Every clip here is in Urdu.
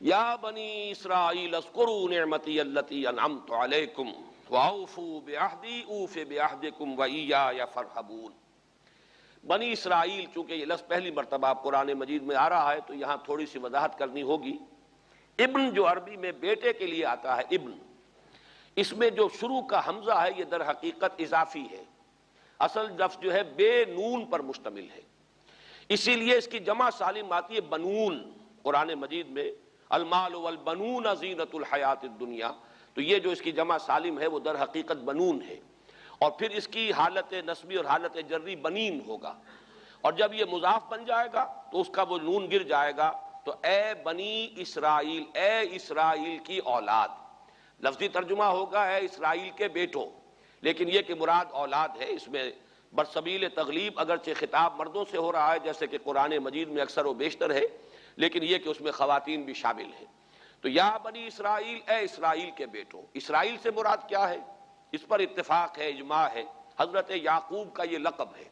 یا بنی اسرائیل اذکروا نعمتی التی انعمت علیکم واوفوا بعہدی اوف بعہدکم وایای فارہبون۔ بنی اسرائیل، چونکہ یہ لفظ پہلی مرتبہ قرآن مجید میں آ رہا ہے تو یہاں تھوڑی سی وضاحت کرنی ہوگی۔ ابن جو عربی میں بیٹے کے لیے آتا ہے ابن، اس میں جو شروع کا حمزہ ہے یہ در حقیقت اضافی ہے، اصل لفظ جو ہے بے نون پر مشتمل ہے، اسی لیے اس کی جمع سالم آتی ہے بنون۔ قرآن مجید میں المال والبنون زینت الحیات الدنیا، تو یہ جو اس کی جمع سالم ہے وہ در حقیقت بنون ہے، اور پھر اس کی حالت نسبی اور حالت جری بنین ہوگا، اور جب یہ مضاف بن جائے گا تو اس کا وہ نون گر جائے گا، تو اے بنی اسرائیل، اے اسرائیل کی اولاد۔ لفظی ترجمہ ہوگا اے اسرائیل کے بیٹوں، لیکن یہ کہ مراد اولاد ہے، اس میں برسبیل تغلیب اگرچہ خطاب مردوں سے ہو رہا ہے جیسے کہ قرآن مجید میں اکثر و بیشتر ہے، لیکن یہ کہ اس میں خواتین بھی شامل ہیں۔ تو یا بنی اسرائیل، اے اسرائیل کے بیٹوں۔ اسرائیل سے مراد کیا ہے؟ اس پر اتفاق ہے، اجماع ہے، حضرت یعقوب کا یہ لقب ہے۔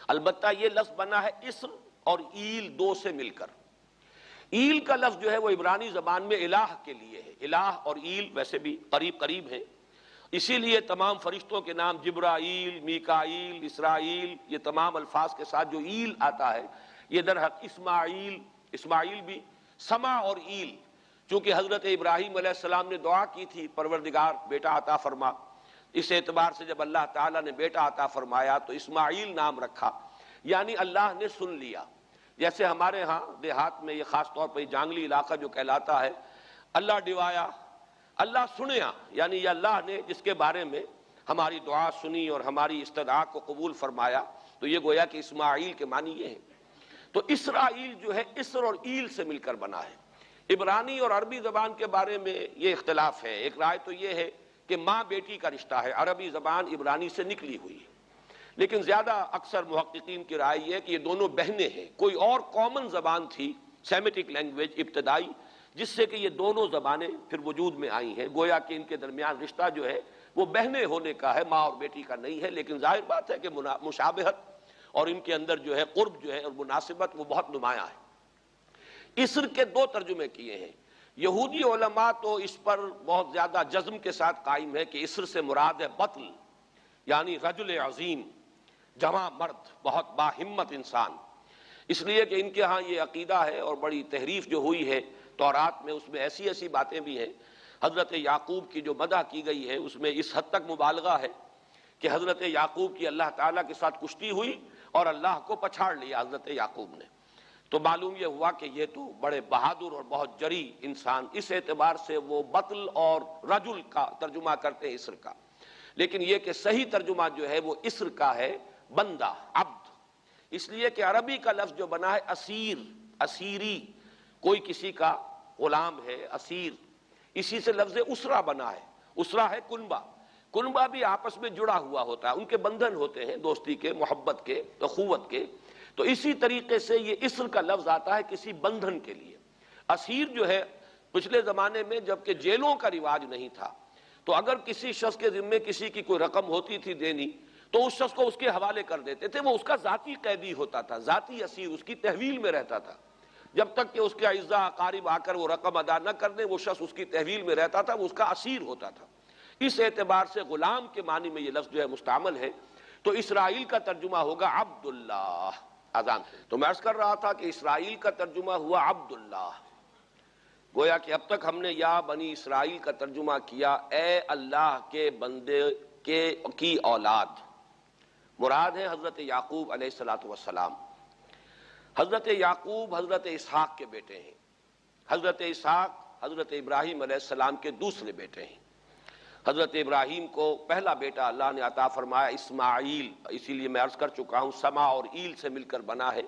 البتہ یہ لفظ بنا ہے اسر اور ایل دو سے مل کر۔ ایل کا لفظ جو ہے وہ عبرانی زبان میں الہ کے لیے ہے، الہ اور ایل ویسے بھی قریب قریب ہیں، اسی لیے تمام فرشتوں کے نام جبرائیل، میکائیل، اسرائیل، یہ تمام الفاظ کے ساتھ جو ایل آتا ہے یہ در حق اسماعیل، اسماعیل بھی سما اور ایل، چونکہ حضرت ابراہیم علیہ السلام نے دعا کی تھی پروردگار بیٹا عطا فرما، اس اعتبار سے جب اللہ تعالیٰ نے بیٹا عطا فرمایا تو اسماعیل نام رکھا، یعنی اللہ نے سن لیا۔ جیسے ہمارے ہاں دیہات میں یہ خاص طور پر جانگلی علاقہ جو کہلاتا ہے، اللہ ڈوایا، اللہ سنیا، یعنی یہ اللہ نے جس کے بارے میں ہماری دعا سنی اور ہماری استدعا کو قبول فرمایا، تو یہ گویا کہ اسماعیل کے معنی یہ ہے۔ تو اسرائیل جو ہے اسر اور ایل سے مل کر بنا ہے۔ عبرانی اور عربی زبان کے بارے میں یہ اختلاف ہے، ایک رائے تو یہ ہے کہ ماں بیٹی کا رشتہ ہے، عربی زبان عبرانی سے نکلی ہوئی ہے، لیکن زیادہ اکثر محققین کی رائے یہ ہے کہ یہ دونوں بہنیں ہیں، کوئی اور کامن زبان تھی سیمیٹک لینگویج ابتدائی جس سے کہ یہ دونوں زبانیں پھر وجود میں آئی ہیں، گویا کہ ان کے درمیان رشتہ جو ہے وہ بہنیں ہونے کا ہے، ماں اور بیٹی کا نہیں ہے، لیکن ظاہر بات ہے کہ مشابہت اور ان کے اندر جو ہے قرب جو ہے اور مناسبت وہ بہت نمایاں ہے۔ اسر کے دو ترجمے کیے ہیں، یہودی علماء تو اس پر بہت زیادہ جزم کے ساتھ قائم ہے کہ اسر سے مراد ہے بطل، یعنی رجل عظیم، جواں مرد، بہت باہمت انسان، اس لیے کہ ان کے ہاں یہ عقیدہ ہے اور بڑی تحریف جو ہوئی ہے تورات میں، اس میں ایسی ایسی باتیں بھی ہیں۔ حضرت یعقوب کی جو مدح کی گئی ہے اس میں اس حد تک مبالغہ ہے کہ حضرت یعقوب کی اللہ تعالیٰ کے ساتھ کشتی ہوئی اور اللہ کو پچھاڑ لیا حضرت یعقوب نے، تو معلوم یہ ہوا کہ یہ تو بڑے بہادر اور بہت جری انسان، اس اعتبار سے وہ بطل اور رجل کا ترجمہ کرتے ہیں اسر کا، لیکن یہ کہ صحیح ترجمہ جو ہے وہ اسر کا ہے بندہ، عبد، اس لیے کہ عربی کا لفظ جو بنا ہے اسیر، اسیری، کوئی کسی کا غلام ہے، اسیر، اسی سے لفظ اسرہ بنا ہے، اسرہ ہے کنبہ، کنبہ بھی آپس میں جڑا ہوا ہوتا ہے، ان کے بندھن ہوتے ہیں دوستی کے، محبت کے، اخوت کے، تو اسی طریقے سے یہ اسر کا لفظ آتا ہے کسی بندھن کے لیے۔ اسیر جو ہے پچھلے زمانے میں جبکہ جیلوں کا رواج نہیں تھا تو اگر کسی شخص کے ذمے کسی کی کوئی رقم ہوتی تھی دینی تو اس شخص کو اس کے حوالے کر دیتے تھے، وہ اس کا ذاتی قیدی ہوتا تھا، ذاتی اسیر، اس کی تحویل میں رہتا تھا، جب تک کہ اس کے اعزاء اقارب آ کر وہ رقم ادا نہ کر دیں وہ شخص اس کی تحویل میں رہتا تھا، وہ اس کا اسیر ہوتا تھا۔ اس اعتبار سے غلام کے معنی میں یہ لفظ جو ہے مستعمل ہے، تو اسرائیل کا ترجمہ ہوگا عبداللہ۔ اذان تو میں عرض کر رہا تھا کہ اسرائیل کا ترجمہ ہوا عبداللہ، گویا کہ اب تک ہم نے یا بنی اسرائیل کا ترجمہ کیا اے اللہ کے بندے کی اولاد، مراد ہے حضرت یعقوب علیہ الصلوۃ والسلام۔ حضرت یعقوب حضرت اسحاق کے بیٹے ہیں، حضرت اسحاق حضرت ابراہیم علیہ السلام کے دوسرے بیٹے ہیں۔ حضرت ابراہیم کو پہلا بیٹا اللہ نے عطا فرمایا اسماعیل، اسی لیے میں عرض کر چکا ہوں سما اور ایل سے مل کر بنا ہے۔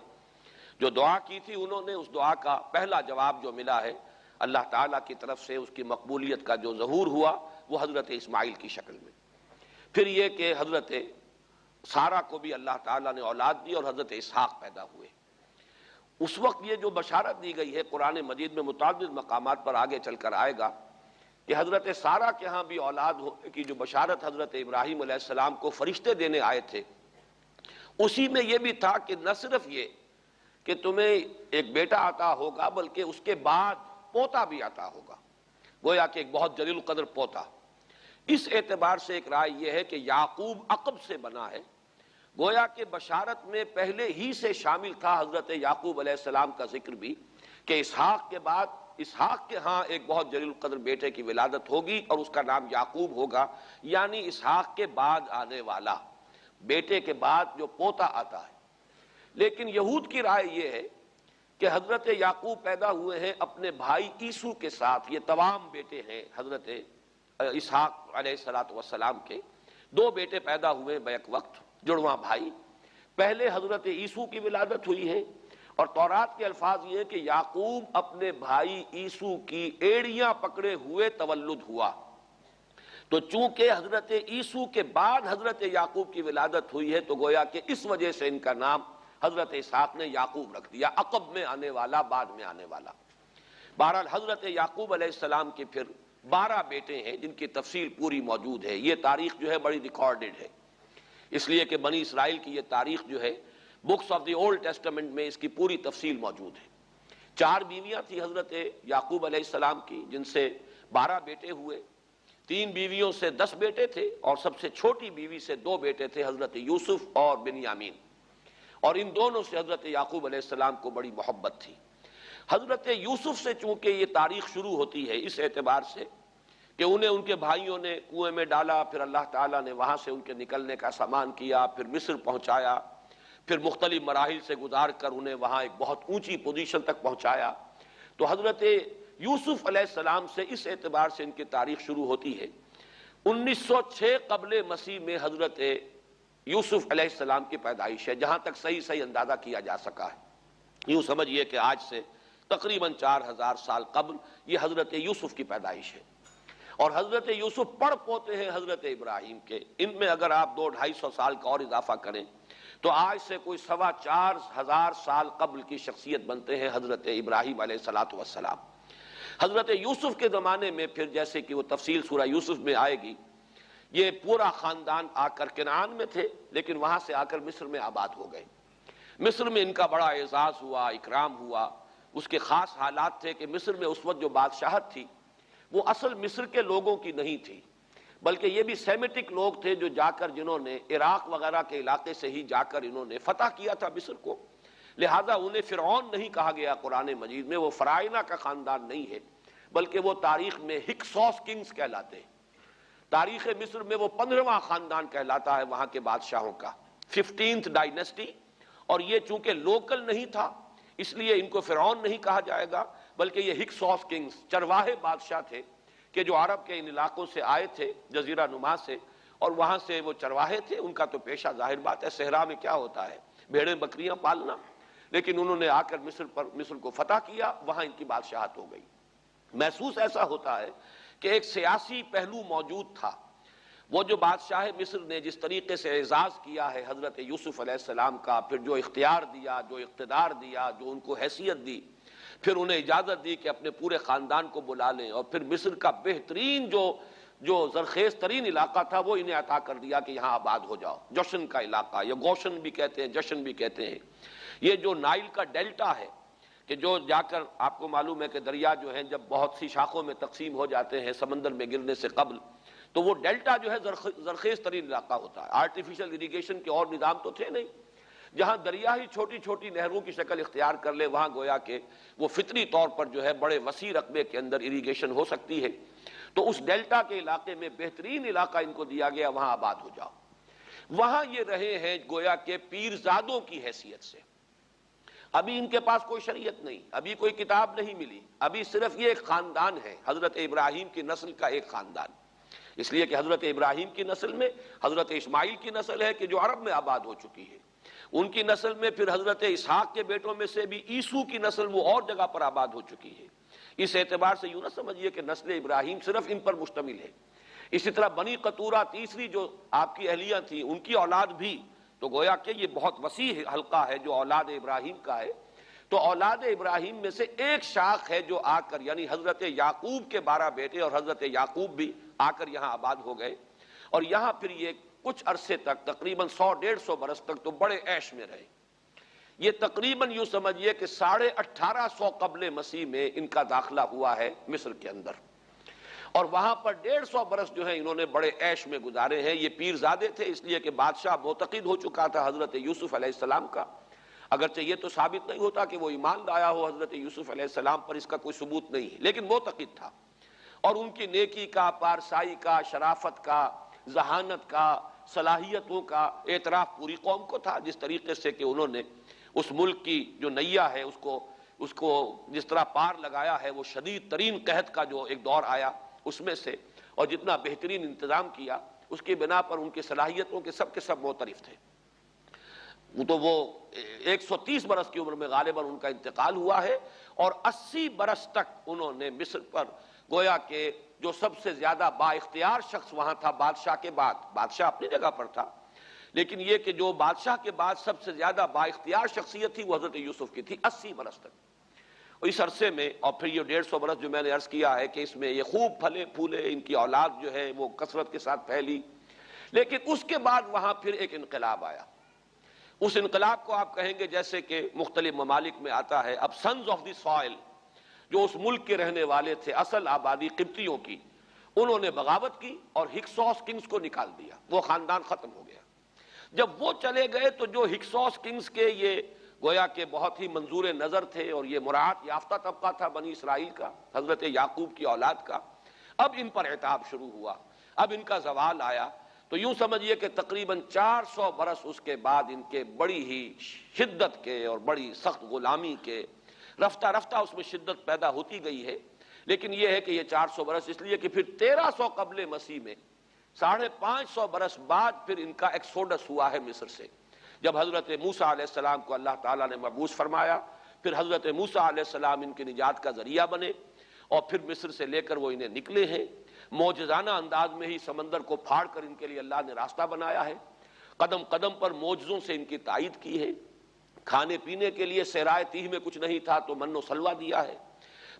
جو دعا کی تھی انہوں نے، اس دعا کا پہلا جواب جو ملا ہے اللہ تعالیٰ کی طرف سے، اس کی مقبولیت کا جو ظہور ہوا وہ حضرت اسماعیل کی شکل میں۔ پھر یہ کہ حضرت سارہ کو بھی اللہ تعالیٰ نے اولاد دی اور حضرت اسحاق پیدا ہوئے۔ اس وقت یہ جو بشارت دی گئی ہے قرآن مجید میں متعدد مقامات پر آگے چل کر آئے گا کہ حضرت سارہ کے ہاں بھی اولاد ہونے کی جو بشارت حضرت ابراہیم علیہ السلام کو فرشتے دینے آئے تھے، اسی میں یہ بھی تھا کہ نہ صرف یہ کہ تمہیں ایک بیٹا عطا ہوگا بلکہ اس کے بعد پوتا بھی عطا ہوگا، گویا کہ ایک بہت جلیل القدر پوتا۔ اس اعتبار سے ایک رائے یہ ہے کہ یعقوب عقب سے بنا ہے، گویا کہ بشارت میں پہلے ہی سے شامل تھا حضرت یعقوب علیہ السلام کا ذکر بھی، کہ اسحاق کے بعد اسحاق کے ہاں ایک بہت جلیل القدر بیٹے کی ولادت ہوگی اور اس کا نام یعقوب ہوگا، یعنی اسحاق کے بعد آنے والا، بیٹے کے بعد جو پوتا آتا ہے۔ لیکن یہود کی رائے یہ ہے کہ حضرت یعقوب پیدا ہوئے ہیں اپنے بھائی عیسو کے ساتھ، یہ تمام بیٹے ہیں حضرت اسحاق علیہ السلام کے، دو بیٹے پیدا ہوئے بیک وقت، جڑواں بھائی۔ پہلے حضرت عیسو کی ولادت ہوئی ہے، اور تورات کے الفاظ یہ ہے کہ یعقوب اپنے بھائی عیسو کی ایڑیاں پکڑے ہوئے تولد ہوا۔ تو چونکہ حضرت عیسو کے بعد حضرت یعقوب کی ولادت ہوئی ہے، تو گویا کہ اس وجہ سے ان کا نام حضرت اسحاق نے یعقوب رکھ دیا، عقب میں آنے والا، بعد میں آنے والا۔ بہرحال حضرت یعقوب علیہ السلام کے پھر 12 بیٹے ہیں جن کی تفصیل پوری موجود ہے۔ یہ تاریخ جو ہے بڑی ریکارڈڈ ہے، اس لیے کہ بنی اسرائیل کی یہ تاریخ جو ہے books of the old testament میں اس کی پوری تفصیل موجود ہے۔ 4 بیویاں تھی حضرت یعقوب علیہ السلام کی، جن سے 12 بیٹے ہوئے، 3 بیویوں سے 10 بیٹے تھے، اور سب سے چھوٹی بیوی سے 2 بیٹے تھے، حضرت یوسف اور بنیامین، اور ان دونوں سے حضرت یعقوب علیہ السلام کو بڑی محبت تھی۔ حضرت یوسف سے چونکہ یہ تاریخ شروع ہوتی ہے اس اعتبار سے کہ انہیں ان کے بھائیوں نے کنویں میں ڈالا، پھر اللہ تعالیٰ نے وہاں سے ان کے نکلنے کا سامان کیا، پھر مصر پہنچایا، پھر مختلف مراحل سے گزار کر انہیں وہاں ایک بہت اونچی پوزیشن تک پہنچایا۔ تو حضرت یوسف علیہ السلام سے اس اعتبار سے ان کی تاریخ شروع ہوتی ہے۔ 1906 قبل مسیح میں حضرت یوسف علیہ السلام کی پیدائش ہے، جہاں تک صحیح اندازہ کیا جا سکا ہے۔ یوں سمجھئے کہ آج سے تقریباً 4000 سال قبل یہ حضرت یوسف کی پیدائش ہے، اور حضرت یوسف پڑ پوتے ہیں حضرت ابراہیم کے۔ ان میں اگر آپ 200-250 سال کا اور اضافہ کریں تو آج سے کوئی 4,2500 سال قبل کی شخصیت بنتے ہیں حضرت ابراہیم علیہ السلام۔ حضرت یوسف کے زمانے میں پھر جیسے کہ وہ تفصیل سورہ یوسف میں آئے گی، یہ پورا خاندان آ کر کنعان میں تھے، لیکن وہاں سے آ کر مصر میں آباد ہو گئے۔ مصر میں ان کا بڑا اعزاز ہوا، اکرام ہوا۔ اس کے خاص حالات تھے کہ مصر میں اس وقت جو بادشاہت تھی وہ اصل مصر کے لوگوں کی نہیں تھی، بلکہ یہ بھی سیمیٹک لوگ تھے جو جا کر جنہوں نے عراق وغیرہ کے علاقے سے ہی جا کر انہوں نے فتح کیا تھا مصر کو، لہٰذا انہیں فرعون نہیں کہا گیا قرآن مجید میں، وہ فرائنہ کا خاندان نہیں ہے، بلکہ وہ تاریخ میں ہکسوس کنگز کہلاتے ہیں۔ تاریخ مصر میں وہ 15واں خاندان کہلاتا ہے وہاں کے بادشاہوں کا، 15th ڈائنیسٹی، اور یہ چونکہ لوکل نہیں تھا اس لیے ان کو فرعون نہیں کہا جائے گا، بلکہ یہ ہکسوس کنگز چرواہے بادشاہ تھے کہ جو عرب کے ان علاقوں سے آئے تھے جزیرہ نما سے، اور وہاں سے وہ چرواہے تھے۔ ان کا تو پیشہ ظاہر بات ہے صحرا میں کیا ہوتا ہے، بھیڑیں بکریاں پالنا، لیکن انہوں نے آ کر مصر کو فتح کیا، وہاں ان کی بادشاہت ہو گئی۔ محسوس ایسا ہوتا ہے کہ ایک سیاسی پہلو موجود تھا۔ وہ جو بادشاہ مصر نے جس طریقے سے اعزاز کیا ہے حضرت یوسف علیہ السلام کا، پھر جو اختیار دیا، جو اقتدار دیا، جو ان کو حیثیت دی، پھر انہیں اجازت دی کہ اپنے پورے خاندان کو بلا لیں، اور پھر مصر کا بہترین جو زرخیز ترین علاقہ تھا وہ انہیں عطا کر دیا کہ یہاں آباد ہو جاؤ۔ جوشن کا علاقہ، یا گوشن بھی کہتے ہیں، جشن بھی کہتے ہیں، یہ جو نائل کا ڈیلٹا ہے کہ جو جا کر آپ کو معلوم ہے کہ دریا جو ہیں جب بہت سی شاخوں میں تقسیم ہو جاتے ہیں سمندر میں گرنے سے قبل، تو وہ ڈیلٹا جو ہے زرخیز ترین علاقہ ہوتا ہے۔ آرٹیفیشل اریگیشن کے اور نظام تو تھے نہیں، جہاں دریا ہی چھوٹی چھوٹی نہروں کی شکل اختیار کر لے وہاں گویا کہ وہ فطری طور پر جو ہے بڑے وسیع رقبے کے اندر اریگیشن ہو سکتی ہے۔ تو اس ڈیلٹا کے علاقے میں بہترین علاقہ ان کو دیا گیا، وہاں آباد ہو جاؤ۔ وہاں یہ رہے ہیں گویا کہ پیرزادوں کی حیثیت سے۔ ابھی ان کے پاس کوئی شریعت نہیں، ابھی کوئی کتاب نہیں ملی، ابھی صرف یہ ایک خاندان ہے، حضرت ابراہیم کی نسل کا ایک خاندان، اس لیے کہ حضرت ابراہیم کی نسل میں حضرت اسماعیل کی نسل ہے کہ جو عرب میں آباد ہو چکی ہے، ان کی نسل میں پھر حضرت اسحاق کے بیٹوں میں سے بھی عیسو کی نسل وہ اور جگہ پر آباد ہو چکی ہے۔ اس اعتبار سے یوں نہ سمجھیے کہ نسل ابراہیم صرف ان پر مشتمل ہے۔ اسی طرح بنی قطورہ تیسری جو آپ کی اہلیہ تھی، ان کی اولاد بھی، تو گویا کہ یہ بہت وسیع حلقہ ہے جو اولاد ابراہیم کا ہے۔ تو اولاد ابراہیم میں سے ایک شاخ ہے جو آ کر، یعنی حضرت یعقوب کے 12 بیٹے اور حضرت یعقوب بھی آ کر یہاں آباد ہو گئے، اور یہاں پھر یہ کچھ عرصے تک تقریباً 100-150 برس تک تو بڑے عیش میں رہے۔ یہ تقریباً یوں سمجھیے کہ 1850 قبل مسیح میں ان کا داخلہ ہوا ہے مصر کے اندر، اور وہاں پر 150 برس جو ہیں انہوں نے بڑے عیش میں گزارے ہیں۔ یہ پیرزادے تھے اس لیے کہ بادشاہ معتقد ہو چکا تھا حضرت یوسف علیہ السلام کا، اگرچہ یہ تو ثابت نہیں ہوتا کہ وہ ایمان لایا ہو حضرت یوسف علیہ السلام پر، اس کا کوئی ثبوت نہیں ہے، لیکن معتقد تھا، اور ان کی نیکی کا، پارسائی کا، شرافت کا، ذہانت کا، صلاحیتوں کا اعتراف پوری قوم کو تھا، جس طریقے سے کہ انہوں نے اس ملک کی جو نیا ہے اس کو جس طرح پار لگایا ہے، وہ شدید ترین قحط کا جو ایک دور آیا اس میں سے، اور جتنا بہترین انتظام کیا اس کی بنا پر ان کی صلاحیتوں کے سب معترف تھے۔ تو وہ 130 برس کی عمر میں غالباً ان کا انتقال ہوا ہے، اور 80 برس تک انہوں نے مصر پر گویا کہ جو سب سے زیادہ با اختیار شخص وہاں تھا بادشاہ کے بعد، بادشاہ اپنی جگہ پر تھا، لیکن یہ کہ جو بادشاہ کے بعد سب سے زیادہ با اختیار شخصیت تھی وہ حضرت یوسف کی تھی 80 برس تک۔ اور اس عرصے میں، اور پھر یہ 150 برس جو میں نے عرض کیا ہے کہ اس میں یہ خوب پھلے پھولے، ان کی اولاد جو ہے وہ کثرت کے ساتھ پھیلی، لیکن اس کے بعد وہاں پھر ایک انقلاب آیا۔ اس انقلاب کو آپ کہیں گے جیسے کہ مختلف ممالک میں آتا ہے، اب سنز آف دی سوائل جو اس ملک کے رہنے والے تھے، اصل آبادی قبطیوں کی، انہوں نے بغاوت کی اور ہکسوس کنگز کو نکال دیا، وہ خاندان ختم ہو گیا۔ جب وہ چلے گئے تو جو ہکسوس کنگز کے یہ گویا کہ بہت ہی منظور نظر تھے اور یہ مراعات یافتہ طبقہ تھا بنی اسرائیل کا، حضرت یعقوب کی اولاد کا، اب ان پر عتاب شروع ہوا، اب ان کا زوال آیا۔ تو یوں سمجھیے کہ تقریباً 400 برس اس کے بعد ان کے بڑی ہی شدت کے اور بڑی سخت غلامی کے، رفتہ رفتہ اس میں شدت پیدا ہوتی گئی ہے، لیکن یہ ہے کہ یہ 400 برس اس لیے کہ پھر 1300 قبل مسیح میں 550 برس بعد پھر ان کا ایکسوڈس ہوا ہے مصر سے، جب حضرت موسیٰ علیہ السلام کو اللہ تعالیٰ نے مبعوث فرمایا، پھر حضرت موسیٰ علیہ السلام ان کی نجات کا ذریعہ بنے، اور پھر مصر سے لے کر وہ انہیں نکلے ہیں، معجزانہ انداز میں ہی سمندر کو پھاڑ کر ان کے لیے اللہ نے راستہ بنایا ہے، قدم قدم پر معجزوں سے ان کی تائید کی ہے، کھانے پینے کے لیے صحرائے تیہ میں کچھ نہیں تھا تو من و سلوہ دیا ہے،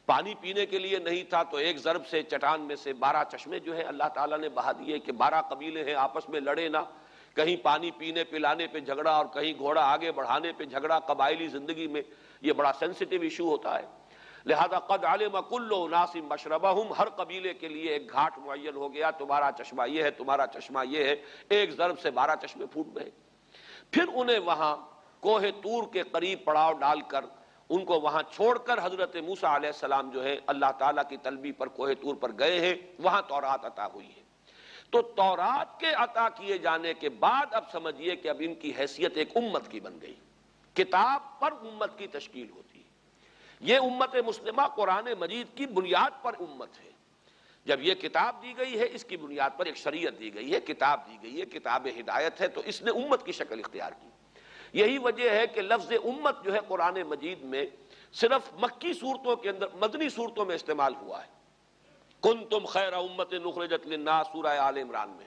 پانی پینے کے لیے نہیں تھا تو ایک ضرب سے چٹان میں سے 12 چشمے جو ہے اللہ تعالیٰ نے بہا دیے کہ 12 قبیلے ہیں آپس میں لڑے نہ، کہیں پانی پینے پلانے پہ جھگڑا اور کہیں گھوڑا آگے بڑھانے پہ جھگڑا، قبائلی زندگی میں یہ بڑا سینسٹیو ایشو ہوتا ہے، لہذا قد علم کل اناس مشربہم، ہر قبیلے کے لیے ایک گھاٹ معین ہو گیا، تمہارا چشمہ یہ ہے، تمہارا چشمہ یہ ہے، ایک ضرب سے 12 چشمے پھوٹ گئے۔ پھر انہیں وہاں کوہ طور کے قریب پڑاؤ ڈال کر ان کو وہاں چھوڑ کر حضرت موسیٰ علیہ السلام جو ہے اللہ تعالیٰ کی طلبی پر کوہ طور پر گئے ہیں، وہاں تورات عطا ہوئی ہے۔ تو تورات کے عطا کیے جانے کے بعد اب سمجھیے کہ اب ان کی حیثیت ایک امت کی بن گئی، کتاب پر امت کی تشکیل ہوتی ہے۔ یہ امت مسلمہ قرآن مجید کی بنیاد پر امت ہے، جب یہ کتاب دی گئی ہے اس کی بنیاد پر ایک شریعت دی گئی ہے، کتاب دی گئی ہے، کتاب ہدایت ہے، تو اس نے امت کی شکل اختیار کی۔ یہی وجہ ہے کہ لفظ امت جو ہے قرآن مجید میں صرف مکی صورتوں کے اندر، مدنی صورتوں میں استعمال ہوا ہے۔ کنتم خیر امت اخرجت للناس سورہ آل عمران میں،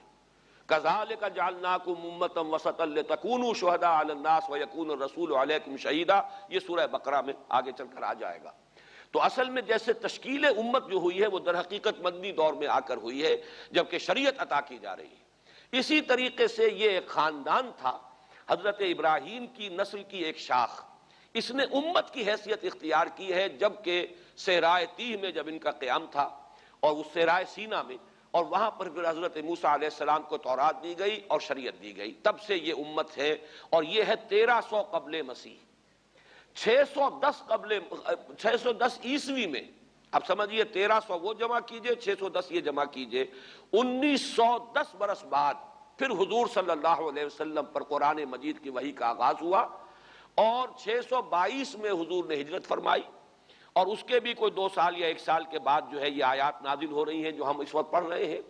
کذالک جعلناکم امۃ وسطا لتکونوا شہداء علی الناس ویکون الرسول علیکم شہیدا، یہ سورہ بقرہ میں آگے چل کر آ جائے گا۔ تو اصل میں جیسے تشکیل امت جو ہوئی ہے وہ در حقیقت مدنی دور میں آ کر ہوئی ہے، جبکہ شریعت عطا کی جا رہی ہے۔ اسی طریقے سے یہ ایک خاندان تھا، حضرت ابراہیم کی نسل کی ایک شاخ، اس نے امت کی حیثیت اختیار کی ہے، جبکہ صحرائے تیہ میں جب ان کا قیام تھا اور اس صحرائے سینا میں، اور وہاں پر پھر حضرت موسیٰ علیہ السلام کو تورات دی گئی اور شریعت دی گئی، تب سے یہ امت ہے، اور یہ ہے 1300 قبل مسیح۔ 610 عیسوی میں، اب سمجھیے 1300 وہ جمع کیجئے، 610 یہ جمع کیجئے، 1910 برس بعد پھر حضور صلی اللہ علیہ وسلم پر قرآن مجید کی وحی کا آغاز ہوا، اور 622 میں حضور نے ہجرت فرمائی، اور اس کے بھی کوئی 2 سال یا 1 سال کے بعد جو ہے یہ آیات نازل ہو رہی ہیں جو ہم اس وقت پڑھ رہے ہیں۔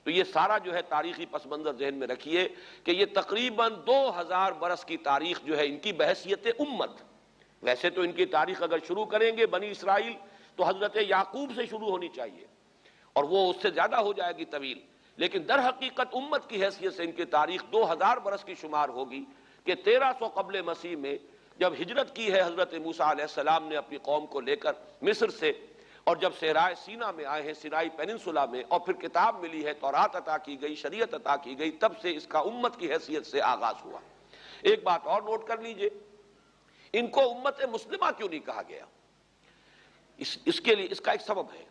تو یہ سارا جو ہے تاریخی پس منظر ذہن میں رکھیے کہ یہ تقریباً 2000 برس کی تاریخ جو ہے ان کی بحیثیت امت، ویسے تو ان کی تاریخ اگر شروع کریں گے بنی اسرائیل تو حضرت یعقوب سے شروع ہونی چاہیے، اور وہ اس سے زیادہ ہو جائے گی طویل، لیکن در حقیقت امت کی حیثیت سے ان کی تاریخ 2000 برس کی شمار ہوگی کہ 1300 قبل مسیح میں جب ہجرت کی ہے حضرت موسیٰ علیہ السلام نے اپنی قوم کو لے کر مصر سے، اور جب صحرائے سینا میں آئے ہیں، سینائی پیننسولا میں، اور پھر کتاب ملی ہے، تورات عطا کی گئی، شریعت عطا کی گئی، تب سے اس کا امت کی حیثیت سے آغاز ہوا۔ ایک بات اور نوٹ کر لیجئے، ان کو امت مسلمہ کیوں نہیں کہا گیا؟ اس کے لیے اس کا ایک سبب ہے۔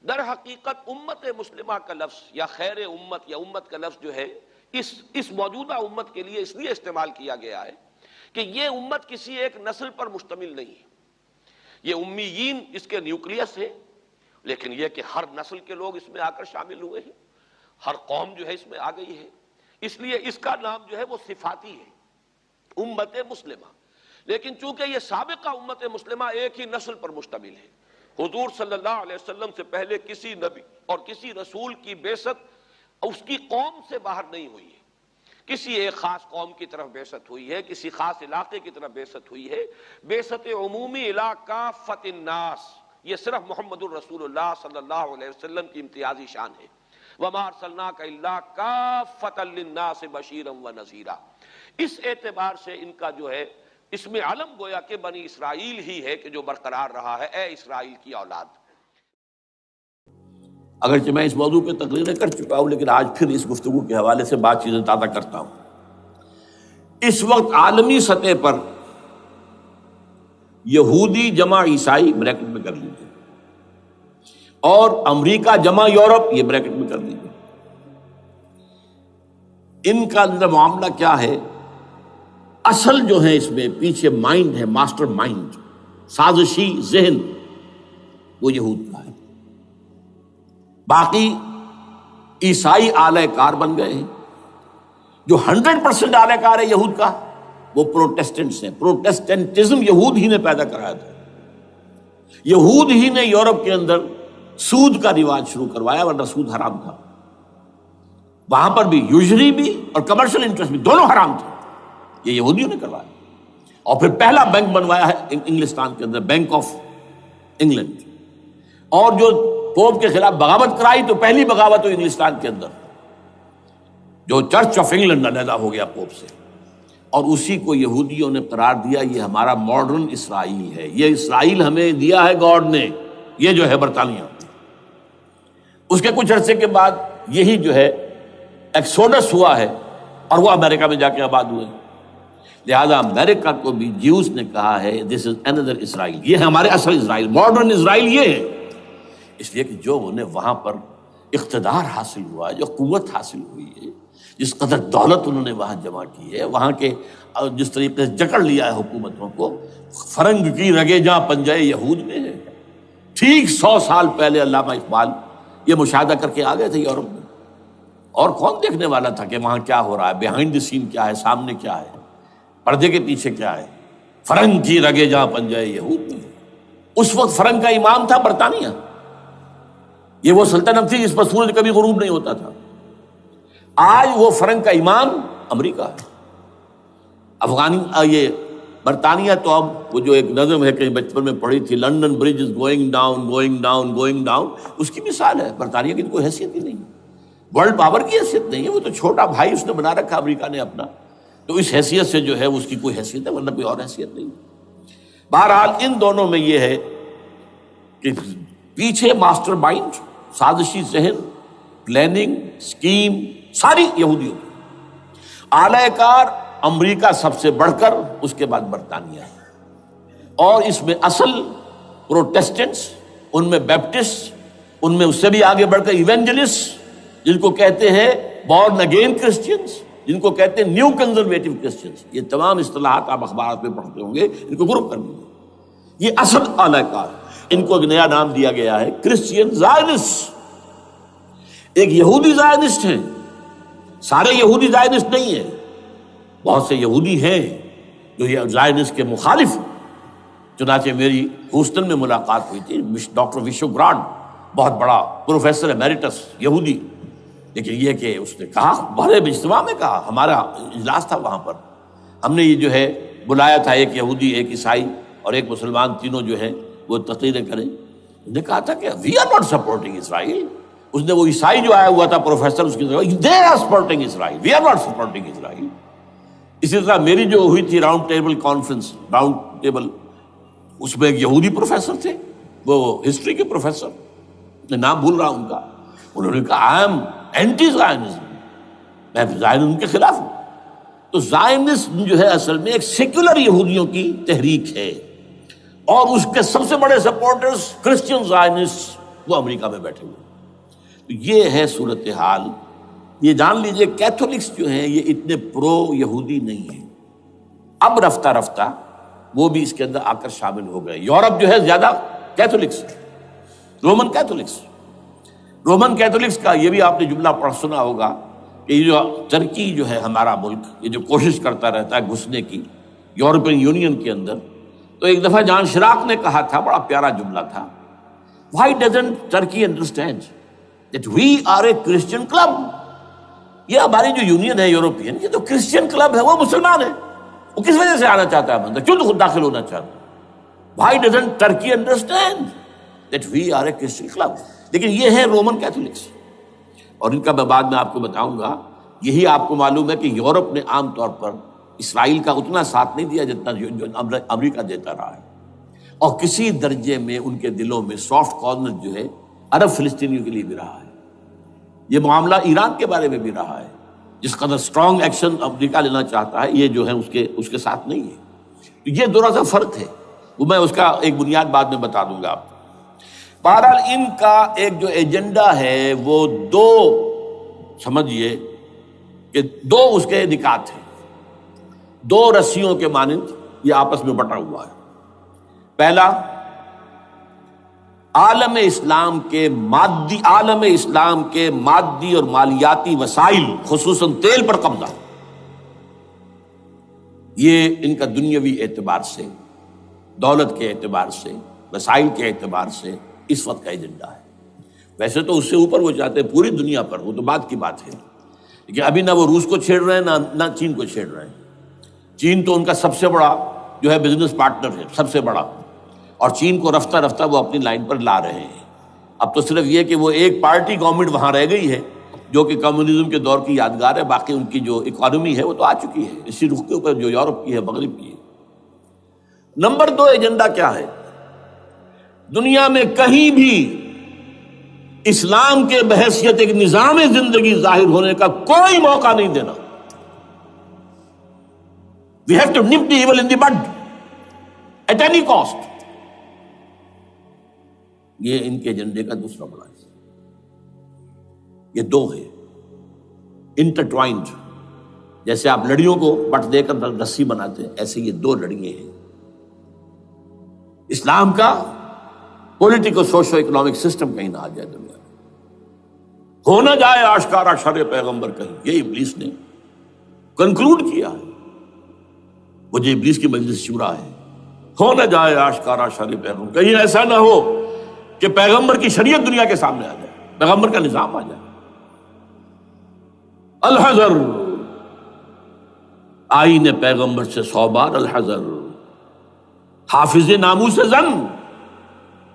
در حقیقت امت مسلمہ کا لفظ یا خیر امت یا امت کا لفظ جو ہے اس موجودہ امت کے لیے اس لیے استعمال کیا گیا ہے کہ یہ امت کسی ایک نسل پر مشتمل نہیں ہے۔ یہ امیین اس کے نیوکلیس ہے، لیکن یہ کہ ہر نسل کے لوگ اس میں آ کر شامل ہوئے ہیں، ہر قوم جو ہے اس میں آ گئی ہے، اس لیے اس کا نام جو ہے وہ صفاتی ہے، امت مسلمہ۔ لیکن چونکہ یہ سابقہ امت مسلمہ ایک ہی نسل پر مشتمل ہے، حضور صلی اللہ علیہ وسلم سے پہلے کسی نبی اور کسی رسول کی بعثت اس کی قوم سے باہر نہیں ہوئی ہے، کسی ایک خاص قوم کی طرف بعثت ہوئی ہے، کسی خاص علاقے کی طرف بعثت ہوئی ہے۔ بعثت عمومی الی کافۃ الناس یہ صرف محمد الرسول اللہ صلی اللہ علیہ وسلم کی امتیازی شان ہے۔ وما ارسلناک الا کافۃ للناس بشیرا ونذیرا۔ اس اعتبار سے ان کا جو ہے اس میں علم گویا کہ بنی اسرائیل ہی ہے کہ جو برقرار رہا ہے، اے اسرائیل کی اولاد۔ اگرچہ میں اس موضوع پہ تقریریں کر چکا ہوں، لیکن آج پھر اس گفتگو کے حوالے سے بات چیزیں تازہ کرتا ہوں۔ اس وقت عالمی سطح پر یہودی جمع عیسائی بریکٹ میں کر لیجیے، اور امریکہ جمع یورپ یہ بریکٹ میں کر لیجیے، ان کا اندر معاملہ کیا ہے؟ اصل جو ہے اس میں پیچھے مائنڈ ہے، ماسٹر مائنڈ، سازشی ذہن، وہ یہود کا ہے۔ باقی عیسائی اعلی کار بن گئے ہیں۔ جو 100% اعلی کار ہے یہود کا وہ پروٹیسٹنٹس ہیں۔ پروٹیسٹنٹزم یہود ہی نے پیدا کرایا تھا، یہود ہی نے یورپ کے اندر سود کا رواج شروع کروایا، ورنہ سود حرام تھا وہاں پر بھی، یوزری بھی اور کمرشل انٹرسٹ بھی، دونوں حرام تھے، یہ یہودیوں نے کروایا۔ اور پھر پہلا بینک بنوایا ہے انگلستان کے اندر، بینک آف انگلینڈ، اور جو پوپ کے خلاف بغاوت کرائی تو پہلی بغاوت ہوئی انگلستان کے اندر، جو چرچ آف انگلینڈ علیحدہ ہو گیا پوپ سے، اور اسی کو یہودیوں نے قرار دیا یہ ہمارا ماڈرن اسرائیل ہے، یہ اسرائیل ہمیں دیا ہے گاڈ نے، یہ جو ہے برطانیہ۔ اس کے کچھ عرصے کے بعد یہی جو ہے ایکسوڈس ہوا ہے، اور وہ امریکہ میں جا کے آباد ہوئے۔ لہذا امریکہ کو بھی جیوز نے کہا ہے دس از اندر اسرائیل، یہ ہے ہمارے اصل اسرائیل، ماڈرن اسرائیل یہ ہے۔ اس لیے کہ جو انہیں وہاں پر اقتدار حاصل ہوا ہے، جو قوت حاصل ہوئی ہے، جس قدر دولت انہوں نے وہاں جمع کی ہے، وہاں کے جس طریقے سے جکڑ لیا ہے حکومتوں کو، فرنگ کی رگے جہاں پنجے یہود میں ہے۔ ٹھیک 100 سال پہلے علامہ اقبال یہ مشاہدہ کر کے آ گئے تھے یورپ میں، اور کون دیکھنے والا تھا کہ وہاں کیا ہو رہا ہے، بیہائنڈ دی سین کیا ہے، سامنے کیا ہے، پردے کے پیچھے کیا ہے۔ فرنگ کی رگے جہاں پنجے یہود میں۔ اس وقت فرنگ کا امام تھا برطانیہ، یہ وہ سلطنت تھی جس پر سورج کبھی غروب نہیں ہوتا تھا۔ آج وہ فرنگ کا امام امریکہ ہے۔ یہ برطانیہ تو اب وہ جو ایک نظم ہے کہ بچپن میں پڑھی تھی، London bridge is going down going down going down, اس کی مثال ہے۔ برطانیہ کی تو کوئی حیثیت ہی نہیں، ورلڈ پاور کی حیثیت نہیں ہے، وہ تو چھوٹا بھائی اس نے بنا رکھا امریکہ نے اپنا، تو اس حیثیت سے جو ہے اس کی کوئی حیثیت ہے، ورنہ کوئی اور حیثیت نہیں۔ بہرحال ان دونوں میں یہ ہے کہ پیچھے ماسٹر مائنڈ، سازشی ذہن، پلاننگ، سکیم ساری یہودیوں کی۔ اعلی کار امریکہ سب سے بڑھ کر، اس کے بعد برطانیہ ہے، اور اس میں اصل پروٹیسٹنٹس، ان میں بیپٹسٹ، ان میں اس سے بھی آگے بڑھ کر ایونجلسٹ، جن کو کہتے ہیں بورن اگین کرسچنس، جن کو کہتے ہیں نیو کنزرویٹو کرسچنس، یہ تمام اصطلاحات آپ اخبارات میں پڑھتے ہوں گے، ان کو گروپ کر لیجیے۔ یہ اصل اعلی کار، ان کو ایک نیا نام دیا گیا ہے کرسچین زائنسٹ۔ ایک یہودی زائنسٹ ہیں، سارے یہودی زائنسٹ نہیں ہیں، بہت سے یہودی ہیں جو یہ زائنسٹ کے مخالف ہیں۔ چنانچہ میری ہیوسٹن میں ملاقات ہوئی تھی ڈاکٹر وشو گرانٹ، بہت بڑا پروفیسر ایمیریٹس یہودی، لیکن یہ کہ اس نے کہا، بڑے اجتماع میں کہا، ہمارا اجلاس تھا وہاں پر، ہم نے یہ جو ہے بلایا تھا، ایک یہودی، ایک عیسائی اور ایک مسلمان، تینوں جو ہیں وہ تقریریں کریں۔ انہوں نے کہا تھا کہ وی آر ناٹ سپورٹنگ اسرائیل۔ اس نے وہ عیسائی جو آیا ہوا تھا پروفیسر، اس کی طرف they are supporting Israel, we are not supporting Israel. اسی طرح میری جو ہوئی تھی round table conference, round table, اس میں ایک یہودی پروفیسر تھے، وہ ہسٹری کے پروفیسر، میں نام بھول رہا ہوں ان کا، انہوں نے کہا آئی ایم اینٹی زائنزم، میں زائنزم کے خلاف ہوں۔ تو زائنسٹ جو ہے اصل میں ایک سیکولر یہودیوں کی تحریک ہے، اور اس کے سب سے بڑے سپورٹرز کرسچن زائنسٹ وہ امریکہ میں بیٹھے ہوئے۔ تو یہ ہے صورتحال۔ یہ جان لیجئے کیتھولکس جو ہیں یہ اتنے پرو یہودی نہیں ہیں، اب رفتہ رفتہ وہ بھی اس کے اندر آ کر شامل ہو گئے۔ یورپ جو ہے زیادہ Catholics, Roman Catholics, Roman Catholics کا یہ بھی آپ نے جملہ پڑھ سنا ہوگا کہ یہ جو ترکی جو ہے ہمارا ملک، یہ جو کوشش کرتا رہتا ہے گھسنے کی یورپین یونین کے اندر، تو ایک دفعہ جان شراق نے کہا تھا، بڑا پیارا جملہ تھا، Why doesn't Turkey understand that we are a Christian club؟ یہ ہماری جو یونین ہے یورپین، یہ تو کرسچین کلب ہے، وہ مسلمان ہے، وہ کس وجہ سے آنا چاہتا ہے اندر؟ کیوں تو خود داخل ہونا چاہتا ہے؟ Why doesn't Turkey understand that we are a Christian club؟ لیکن یہ ہے رومن کیتھولکس، اور ان کا میں بعد میں آپ کو بتاؤں گا۔ یہی آپ کو معلوم ہے کہ یورپ نے عام طور پر اسرائیل کا اتنا ساتھ نہیں دیا جتنا جو امریکہ دیتا رہا ہے، اور کسی درجے میں ان کے دلوں میں سافٹ کارنر جو ہے عرب فلسطینیوں کے لیے بھی رہا ہے۔ یہ معاملہ ایران کے بارے میں بھی رہا ہے، جس قدر سٹرانگ ایکشن امریکہ لینا چاہتا ہے، یہ جو ہے اس کے ساتھ نہیں ہے۔ تو یہ تھوڑا سا فرق ہے، وہ میں اس کا ایک بنیاد بعد میں بتا دوں گا آپ کو۔ بہرحال ان کا ایک جو ایجنڈا ہے وہ دو، سمجھیے کہ دو اس کے نکات ہیں، دو رسیوں کے مانند یہ آپس میں بٹا ہوا ہے۔ پہلا، عالم اسلام کے مادی اور مالیاتی وسائل، خصوصاً تیل پر قبضہ، یہ ان کا دنیاوی اعتبار سے، دولت کے اعتبار سے، وسائل کے اعتبار سے اس وقت کا ایجنڈا ہے۔ ویسے تو اس سے اوپر وہ چاہتے ہیں پوری دنیا پر، وہ تو بات کی بات ہے، لیکن ابھی نہ وہ روس کو چھیڑ رہے ہیں نہ چین کو چھیڑ رہے ہیں۔ چین تو ان کا سب سے بڑا جو ہے بزنس پارٹنر ہے، سب سے بڑا، اور چین کو رفتہ رفتہ وہ اپنی لائن پر لا رہے ہیں۔ اب تو صرف یہ کہ وہ ایک پارٹی گورنمنٹ وہاں رہ گئی ہے جو کہ کمیونزم کے دور کی یادگار ہے، باقی ان کی جو اکانومی ہے وہ تو آ چکی ہے اسی رخ کے اوپر جو یورپ کی ہے، مغرب کی ہے۔ نمبر دو ایجنڈا کیا ہے؟ دنیا میں کہیں بھی اسلام کے بحیثیت ایک نظام زندگی ظاہر ہونے کا کوئی موقع نہیں دینا۔ We have to nip the evil in the bud at any cost۔ یہ ان کے ایجنڈے کا دوسرا بڑا حصہ۔ یہ دو ہے انٹرٹوائنڈ، جیسے آپ لڑیوں کو بٹ دے کر رسی بناتے ہیں، ایسے یہ دو لڑیے ہیں۔ اسلام کا پولیٹیکل سوشو اکنامک سسٹم کہیں نہ آ جائے دنیا میں، ہو نہ جائے آشکارا شر پیغمبر کہیں، یہ ابلیس نے کنکلوڈ کیا ہے، وہ جو ابلیس کی مجلس شورا ہے، ہو نہ جائے آشکارا شر پیغمبر، کہیں ایسا نہ ہو کہ پیغمبر کی شریعت دنیا کے سامنے آ جائے، پیغمبر کا نظام آ جائے۔ الحذر، آئین پیغمبر سے 100 بار الحذر، حافظ ناموس زن،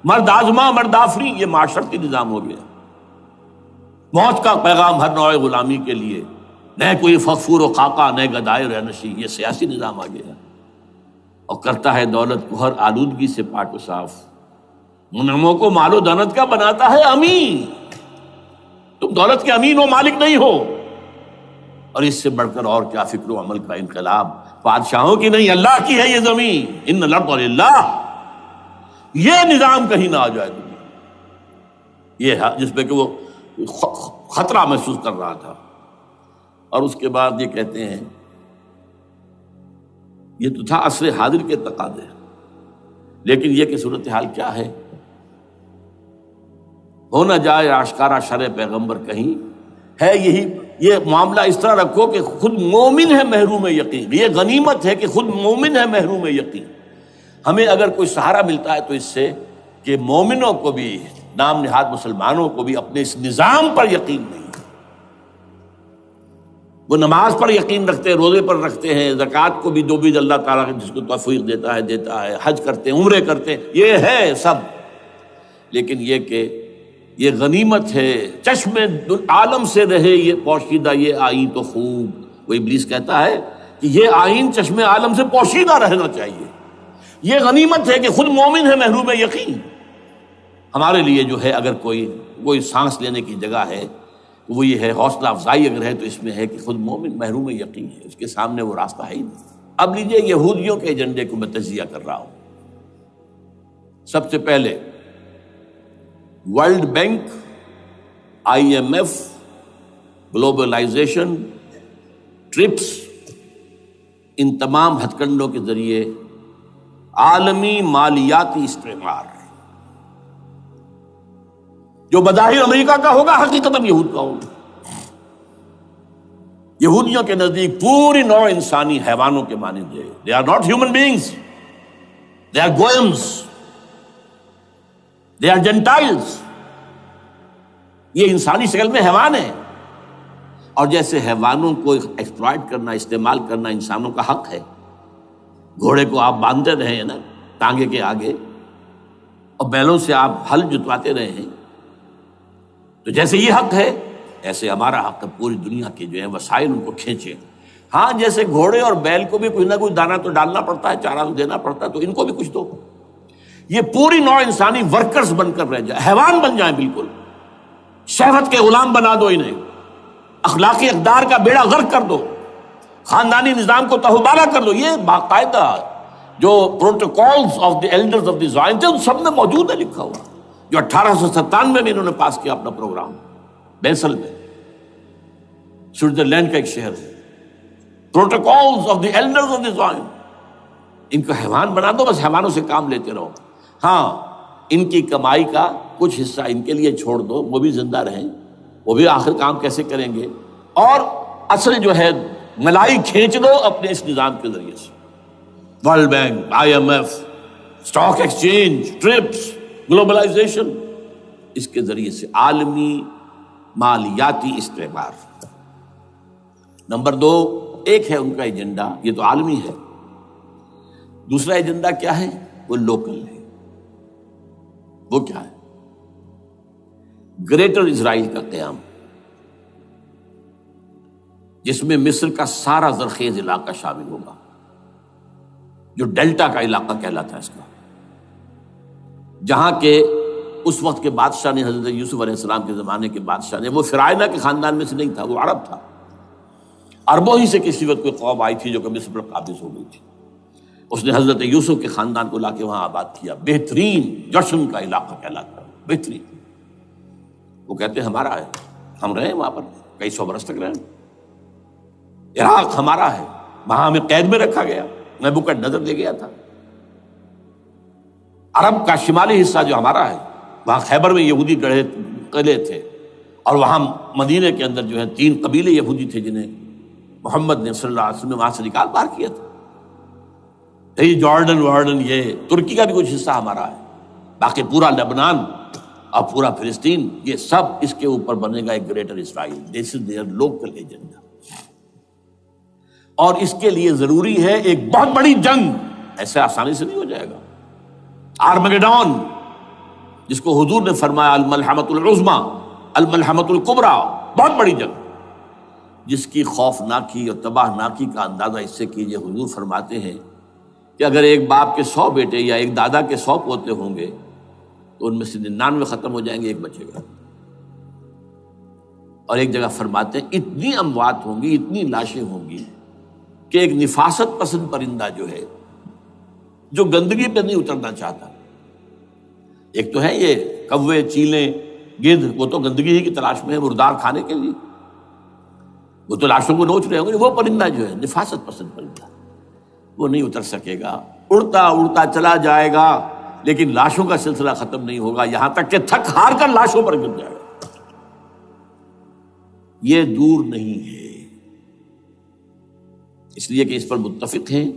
مرد آزما مرد آفری، یہ معاشرتی نظام ہو گیا۔ موت کا پیغام ہر نوع غلامی کے لیے، نہ کوئی فخور و خاکہ نہ گدائے رہنشی، یہ سیاسی نظام آ گیا، اور کرتا ہے دولت کو ہر آلودگی سے پاک و صاف، منعموں کو مال و دولت کا بناتا ہے امین۔ تم دولت کے امین و مالک نہیں ہو، اور اس سے بڑھ کر اور کیا فکر و عمل کا انقلاب، بادشاہوں کی نہیں اللہ کی ہے یہ زمین، ان الارض للہ۔ یہ نظام کہیں نہ آ جائے دنیا، یہ جس پہ کہ وہ خطرہ محسوس کر رہا تھا۔ اور اس کے بعد یہ کہتے ہیں، یہ تو تھا عصر حاضر کے تقاضے، لیکن یہ کہ صورتحال کیا ہے؟ ہو نہ جائے آشکارا شرع پیغمبر کہیں، ہے یہی، یہ معاملہ اس طرح رکھو کہ خود مومن ہے محروم یقین، یہ غنیمت ہے کہ خود مومن ہے محروم یقین۔ ہمیں اگر کوئی سہارا ملتا ہے تو اس سے کہ مومنوں کو بھی، نام نہاد مسلمانوں کو بھی اپنے اس نظام پر یقین نہیں، وہ نماز پر یقین رکھتے ہیں، روزے پر رکھتے ہیں، زکوٰۃ کو بھی دو اللہ تعالیٰ جس کو توفیق دیتا ہے، حج کرتے ہیں، عمرے کرتے ہیں، یہ ہے سب، لیکن یہ کہ یہ غنیمت ہے، چشم عالم سے رہے یہ پوشیدہ یہ آئین تو خوب۔ وہ ابلیس کہتا ہے کہ یہ آئین چشم عالم سے پوشیدہ رہنا چاہیے، یہ غنیمت ہے کہ خود مومن ہے محروم یقین۔ ہمارے لیے جو ہے اگر کوئی سانس لینے کی جگہ ہے تو وہ یہ ہے، حوصلہ افزائی اگر ہے تو اس میں ہے کہ خود مومن محروم یقین ہے، اس کے سامنے وہ راستہ ہے ہی نہیں۔ اب لیجئے یہودیوں کے ایجنڈے کو میں تجزیہ کر رہا ہوں۔ سب سے پہلے World Bank, I M F, globalization, TRIPS, ان تمام ہتھ کنڈوں کے ذریعے عالمی مالیاتی استعمار جو بظاہر امریکہ کا ہوگا حقیقتاً یہود کا ہوگا۔ یہودیوں کے نزدیک پوری نوع انسانی حیوانوں کے مانند ہے۔ They are not human beings. They are goyams. They are Gentiles. یہ انسانی شکل میں حیوان ہیں، اور جیسے حیوانوں کو ایکسپلائٹ کرنا، استعمال کرنا انسانوں کا حق ہے، گھوڑے کو آپ باندھتے رہے ہیں نا ٹانگے کے آگے، اور بیلوں سے آپ ہل جتواتے رہے ہیں، تو جیسے یہ حق ہے ایسے ہمارا حق ہے پوری دنیا کے جو ہے وسائل ان کو کھینچیں۔ ہاں جیسے گھوڑے اور بیل کو بھی کچھ نہ کچھ دانہ تو ڈالنا پڑتا ہے، چارہ تو دینا پڑتا ہے، تو ان کو بھی کچھ دو۔ یہ پوری نوع انسانی ورکرز بن کر رہ جائے، حیوان بن جائیں، بالکل شہوت کے غلام بنا دو انہیں، اخلاقی اقدار کا بیڑا غرق کر دو، خاندانی نظام کو تہوبالا کر دو۔ یہ باقاعدہ جو Protocols of the Elders of the Zion تھے ان سب میں موجود ہے لکھا ہوا، جو 1897 میں انہوں نے پاس کیا اپنا پروگرام بیسل میں، سوئٹزرلینڈ کا ایک شہر ہے۔ Protocols of the Elders of the Zion, ان کو حیوان بنا دو، بس حیوانوں سے کام لیتے رہو۔ ہاں ان کی کمائی کا کچھ حصہ ان کے لیے چھوڑ دو، وہ بھی زندہ رہیں، وہ بھی آخر کام کیسے کریں گے، اور اصل جو ہے ملائی کھینچ دو اپنے اس نظام کے ذریعے سے۔ World Bank, I M F, stock exchange, TRIPS, globalization, اس کے ذریعے سے عالمی مالیاتی استعمار۔ نمبر 2، ایک ہے ان کا ایجنڈا، یہ تو عالمی ہے، دوسرا ایجنڈا کیا ہے؟ وہ لوکل ہے۔ وہ کیا ہے؟ گریٹر اسرائیل کا قیام، جس میں مصر کا سارا زرخیز علاقہ شامل ہوگا، جو ڈیلٹا کا علاقہ کہلاتا ہے اس کا، جہاں کے اس وقت کے بادشاہ نے، حضرت یوسف علیہ السلام کے زمانے کے بادشاہ نے، وہ فرعونہ کے خاندان میں سے نہیں تھا، وہ عرب تھا، عربوں ہی سے کسی وقت کوئی قوم آئی تھی جو کہ مصر پر قابض ہو گئی تھی، اس نے حضرت یوسف کے خاندان کو لا کے وہاں آباد کیا، بہترین جشن کا علاقہ کہلاتا ہے، بہترین۔ وہ کہتے ہیں ہمارا ہے، ہم رہے وہاں پر کئی 100 برس تک رہے، عراق ہمارا ہے، وہاں ہمیں قید میں رکھا گیا، نبوکدنضر دے گیا تھا۔ عرب کا شمالی حصہ جو ہمارا ہے، وہاں خیبر میں یہودی قلعے تھے، اور وہاں مدینے کے اندر جو ہے 3 قبیلے یہودی تھے جنہیں محمد نے صلی اللہ علیہ وسلم نے وہاں سے نکال باہر کیا تھا۔ یہ جارڈن یہ ترکی کا بھی کچھ حصہ ہمارا ہے، باقی پورا لبنان اور پورا فلسطین، یہ سب اس کے اوپر بنے گا ایک greater Israel. This is there local agenda, اور اس کے لیے ضروری ہے ایک بہت بڑی جنگ، ایسے آسانی سے نہیں ہو جائے گا۔ آرمگیڈون، جس کو حضور نے فرمایا الملحمۃ العظمیٰ، الملحمۃ الکبریٰ، بہت بڑی جنگ، جس کی خوفناکی اور تباہ ناکی کا اندازہ اس سے کیجئے، حضور فرماتے ہیں کہ اگر ایک باپ کے 100 بیٹے یا ایک دادا کے 100 پوتے ہوں گے تو ان میں سے 99 ختم ہو جائیں گے، ایک بچے گا۔ اور ایک جگہ فرماتے ہیں اتنی اموات ہوں گی، اتنی لاشیں ہوں گی کہ ایک نفاست پسند پرندہ جو ہے، جو گندگی پہ نہیں اترنا چاہتا، ایک تو ہے یہ کوے، چیلیں، گدھ، وہ تو گندگی ہی کی تلاش میں ہے مردار کھانے کے لیے، وہ تو لاشوں کو نوچ رہے ہوں گے۔ وہ پرندہ جو ہے نفاست پسند پرندہ، وہ نہیں اتر سکے گا، اڑتا اڑتا چلا جائے گا، لیکن لاشوں کا سلسلہ ختم نہیں ہوگا، یہاں تک کہ تھک ہار کر لاشوں پر گر جائے گا۔ یہ دور نہیں ہے، اس لیے کہ اس پر متفق ہیں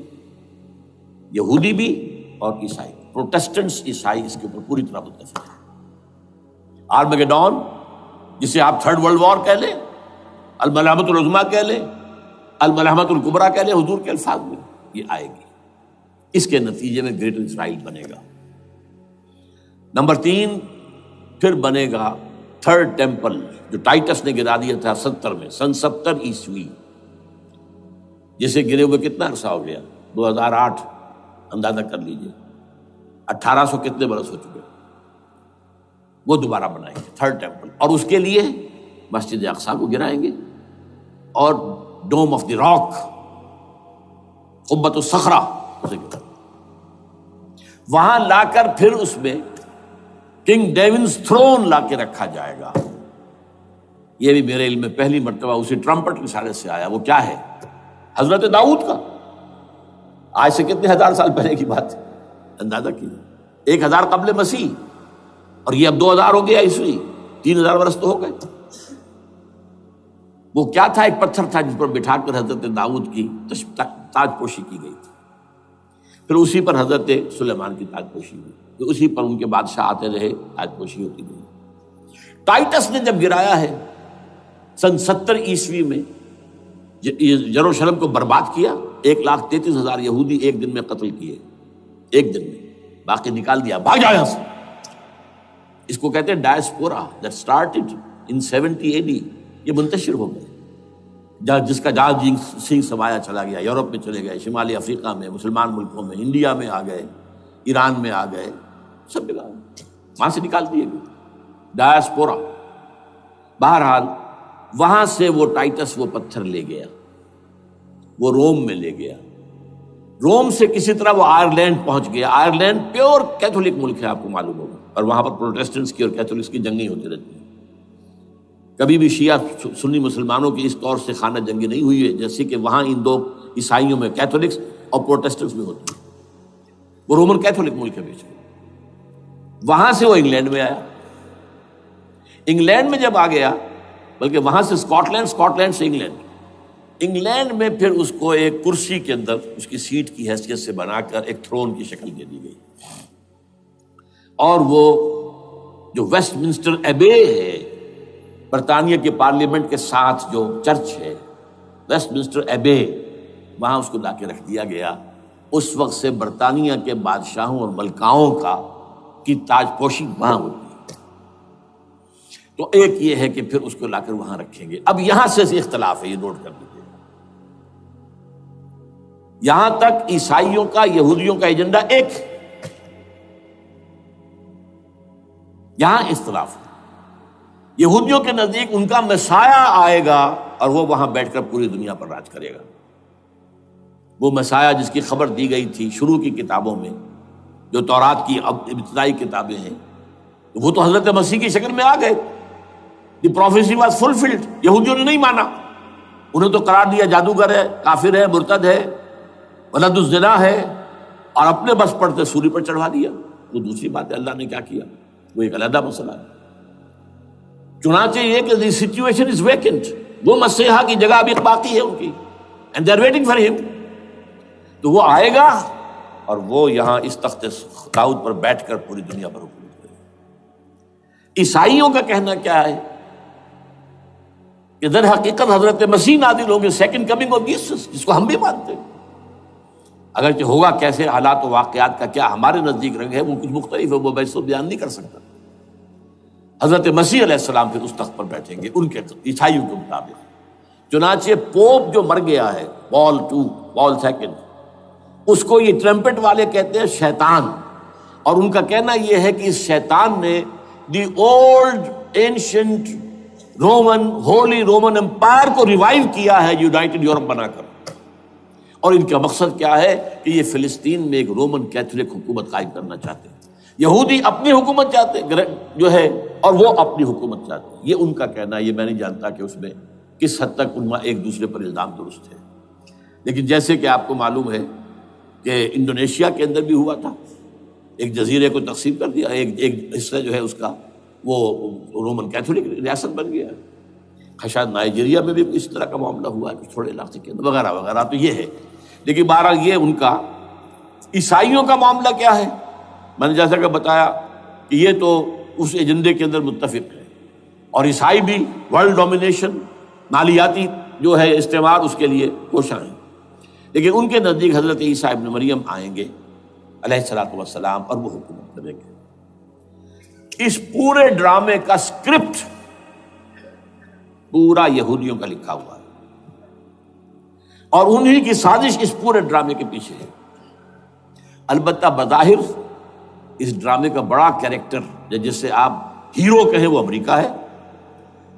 یہودی بھی اور عیسائی، پروٹسٹنٹس عیسائی اس کے اوپر پوری طرح متفق ہیں۔ آرمگیڈون، جسے آپ 3rd ورلڈ وار کہہ لیں، الملحمۃ العظمیٰ کہہ لیں، الملحمۃ الکبریٰ کہہ لیں حضور کے الفاظ میں، یہ آئے گی۔ اس کے نتیجے میں گریٹر اسرائیل بنے گا۔ نمبر 3، پھر بنے گا 3rd ٹیمپل، جو ٹائٹس نے گرا دیا تھا 70 میں، سن 70 عیسوی، جسے گرے ہوئے کتنا عرصہ ہو گیا؟ 2008، اندازہ کر لیجئے 1800 کتنے برس ہو چکے۔ وہ دوبارہ بنائیں گے 3rd ٹیمپل، اور اس کے لیے مسجد اقصیٰ کو گرائیں گے اور ڈوم آف دی راک، قبۃ الصخرہ، وہاں لا کر پھر اس میں کنگ ڈیونز تھرون لا کے رکھا جائے گا۔ یہ بھی میرے علم میں پہلی مرتبہ اسی ٹرمپٹ رسالے سے آیا۔ وہ کیا ہے؟ حضرت داؤد کا۔ آج سے کتنے ہزار سال پہلے کی بات ہے، اندازہ کیجیے، 1000 قبل مسیح، اور یہ اب 2000 ہو گیا عیسوی، 3000 برس تو ہو گئے۔ وہ کیا تھا؟ ایک پتھر تھا جس پر بٹھا کر حضرت داؤد کی تاج پوشی کی گئی تھی، پھر اسی پر حضرت سلیمان کی تاج پوشی ہوئی، پھر اسی پر ان کے بادشاہ آتے رہے، تاج پوشی ہوتی گئی۔ ٹائٹس نے جب گرایا ہے سن 70 عیسوی میں، یروشلم کو برباد کیا، 1,33,000 یہودی ایک دن میں قتل کیے، ایک دن میں، باقی نکال دیا، بھاگ جاؤ یہاں سے۔ اس کو کہتے ہیں diaspora, that started in 70 AD، یہ منتشر ہو گئے، جس کا جہاز سنگھ سمایا چلا گیا، یورپ میں چلے گئے، شمالی افریقہ میں، مسلمان ملکوں میں، انڈیا میں آ گئے، ایران میں آ گئے، سب جگہ وہاں سے نکال دیے گئے، ڈائسپورا۔ بہرحال وہاں سے وہ ٹائٹس وہ پتھر لے گیا، وہ روم میں لے گیا، روم سے کسی طرح وہ آئرلینڈ پہنچ گیا۔ آئرلینڈ پیور کیتھولک ملک ہے، آپ کو معلوم ہوگا، اور وہاں پر پروٹیسٹنٹس کی اور کیتھولکس کی جنگیں ہوتی رہتی ہیں۔ کبھی بھی شیعہ سنی مسلمانوں کی اس طور سے خانہ جنگی نہیں ہوئی ہے جیسے کہ وہاں ان دو عیسائیوں میں، کیتھولکس اور پروٹیسٹنٹس میں ہوتی ہے۔ وہ رومن کیتھولک ملک ہے بیچ میں۔ وہاں سے وہ انگلینڈ میں آیا، انگلینڈ میں جب آ گیا، بلکہ وہاں سے اسکاٹ لینڈ سے انگلینڈ میں پھر اس کو ایک کرسی کے اندر اس کی سیٹ کی حیثیت سے بنا کر ایک تھرون کی شکل دے دی گئی، اور وہ جو ویسٹ منسٹر ایبے ہے، برطانیہ کے پارلیمنٹ کے ساتھ جو چرچ ہے، ویسٹ منسٹر ایبے، وہاں اس کو لا کے رکھ دیا گیا۔ اس وقت سے برطانیہ کے بادشاہوں اور ملکاؤں کی تاج پوشی وہاں ہوتی ہے۔ تو ایک یہ ہے کہ پھر اس کو لا کر وہاں رکھیں گے۔ اب یہاں سے اختلاف ہے، یہ نوٹ کر لیجیے، یہاں تک عیسائیوں کا، یہودیوں کا ایجنڈا ایک، یہاں اختلاف ہے۔ یہودیوں کے نزدیک ان کا مسیح آئے گا اور وہ وہاں بیٹھ کر پوری دنیا پر راج کرے گا۔ وہ مسیح جس کی خبر دی گئی تھی شروع کی کتابوں میں، جو تورات کی ابتدائی کتابیں ہیں، وہ تو حضرت مسیح کی شکل میں آ گئے۔ دی پروفیسی واز فلفلڈ۔ یہودیوں نے نہیں مانا، انہیں تو قرار دیا جادوگر ہے، کافر ہے، مرتد ہے، ولد الزنا ہے، اور اپنے بس پڑتے سوری پر چڑھا دیا۔ وہ دوسری بات ہے، اللہ نے کیا کیا، وہ ایک علیحدہ مسئلہ ہے۔ چنانچہ یہ کہ دی سچویشن از ویکنٹ، وہ مسیحا کی جگہ ابھی باقی ہے ان کی، and they are waiting for ہم۔ تو وہ آئے گا اور وہ یہاں اس تخت داؤد پر بیٹھ کر پوری دنیا پر حکومت کرے گا۔ عیسائیوں کا کہنا کیا ہے کہ در حقیقت حضرت مسیح نازل ہوں گے، سیکنڈ کمنگ آف جیسس، جس کو ہم بھی مانتے ہیں، اگرچہ ہوگا کیسے، حالات و واقعات کا کیا ہمارے نزدیک رنگ ہے وہ کچھ مختلف ہے، وہ میں اس کو بیان نہیں کر سکتا۔ حضرت مسیح علیہ السلام پھر اس تخت پر بیٹھیں گے ان کے عیسائیوں کے مطابق۔ چنانچہ پوپ جو مر گیا ہے، پال سیکنڈ، اس کو یہ ٹرمپٹ والے کہتے ہیں شیطان، اور ان کا کہنا یہ ہے کہ اس شیطان نے the old ancient holy Roman empire کو ریوائیو کیا ہے، یونائٹڈ یورپ بنا کر۔ اور ان کا مقصد کیا ہے کہ یہ فلسطین میں ایک رومن کیتھولک حکومت قائم کرنا چاہتے ہیں۔ یہودی اپنی حکومت چاہتے جو ہے، اور وہ اپنی حکومت چاہتے ہیں، یہ ان کا کہنا ہے۔ یہ میں نہیں جانتا کہ اس میں کس حد تک ان میں ایک دوسرے پر الزام درست ہے، لیکن جیسے کہ آپ کو معلوم ہے کہ انڈونیشیا کے اندر بھی ہوا تھا، ایک جزیرے کو تقسیم کر دیا، ایک حصہ جو ہے اس کا وہ رومن کیتھولک ریاست بن گیا ہے۔ شاید نائجیریا میں بھی اس طرح کا معاملہ ہوا ہے، کچھ تھوڑے علاقے کے اندر، وغیرہ وغیرہ۔ تو یہ ہے، لیکن بہرحال یہ ان کا۔ عیسائیوں کا معاملہ کیا ہے؟ میں نے جیسا کہ بتایا کہ یہ تو اس ایجنڈے کے اندر متفق ہے، اور عیسائی بھی ورلڈ ڈومینیشن، مالیاتی جو ہے استعمار، اس کے لیے کوشاں ہیں۔ لیکن ان کے نزدیک حضرت عیسیٰ ابن مریم آئیں گے علیہ الصلوۃ والسلام، اور وہ حکومت کریں گے۔ اس پورے ڈرامے کا اسکرپٹ پورا یہودیوں کا لکھا ہوا ہے، اور انہی کی سازش اس پورے ڈرامے کے پیچھے ہے۔ البتہ بظاہر اس ڈرامے کا بڑا کیریکٹر جس سے آپ ہیرو کہیں وہ امریکہ ہے،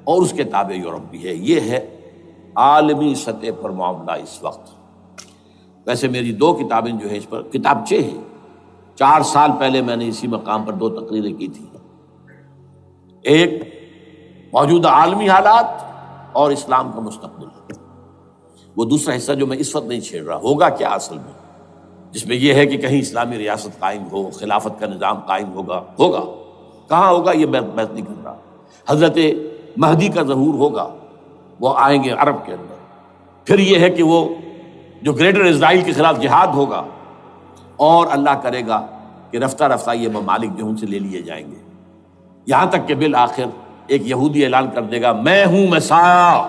اور اس کے تابع یورپ بھی ہے. یہ ہے عالمی سطح پر معاملہ اس وقت. ویسے میری 2 کتابیں جو ہیں اس پر کتابچے ہیں. 4 سال پہلے میں نے اسی مقام پر 2 تقریریں کی تھی. ایک موجودہ عالمی حالات اور اسلام کا مستقبل. وہ دوسرا حصہ جو میں اس وقت نہیں چھیڑ رہا، ہوگا کیا اصل میں، جس میں یہ ہے کہ کہیں اسلامی ریاست قائم ہو، خلافت کا نظام قائم ہوگا کہاں ہوگا یہ میں بحث نہیں کر رہا. حضرت مہدی کا ظہور ہوگا، وہ آئیں گے عرب کے اندر. پھر یہ ہے کہ وہ جو گریٹر اسرائیل کے خلاف جہاد ہوگا، اور اللہ کرے گا کہ رفتہ رفتہ یہ ممالک جو ان سے لے لیے جائیں گے، یہاں تک کہ بالآخر ایک یہودی اعلان کر دے گا میں ہوں مسیح،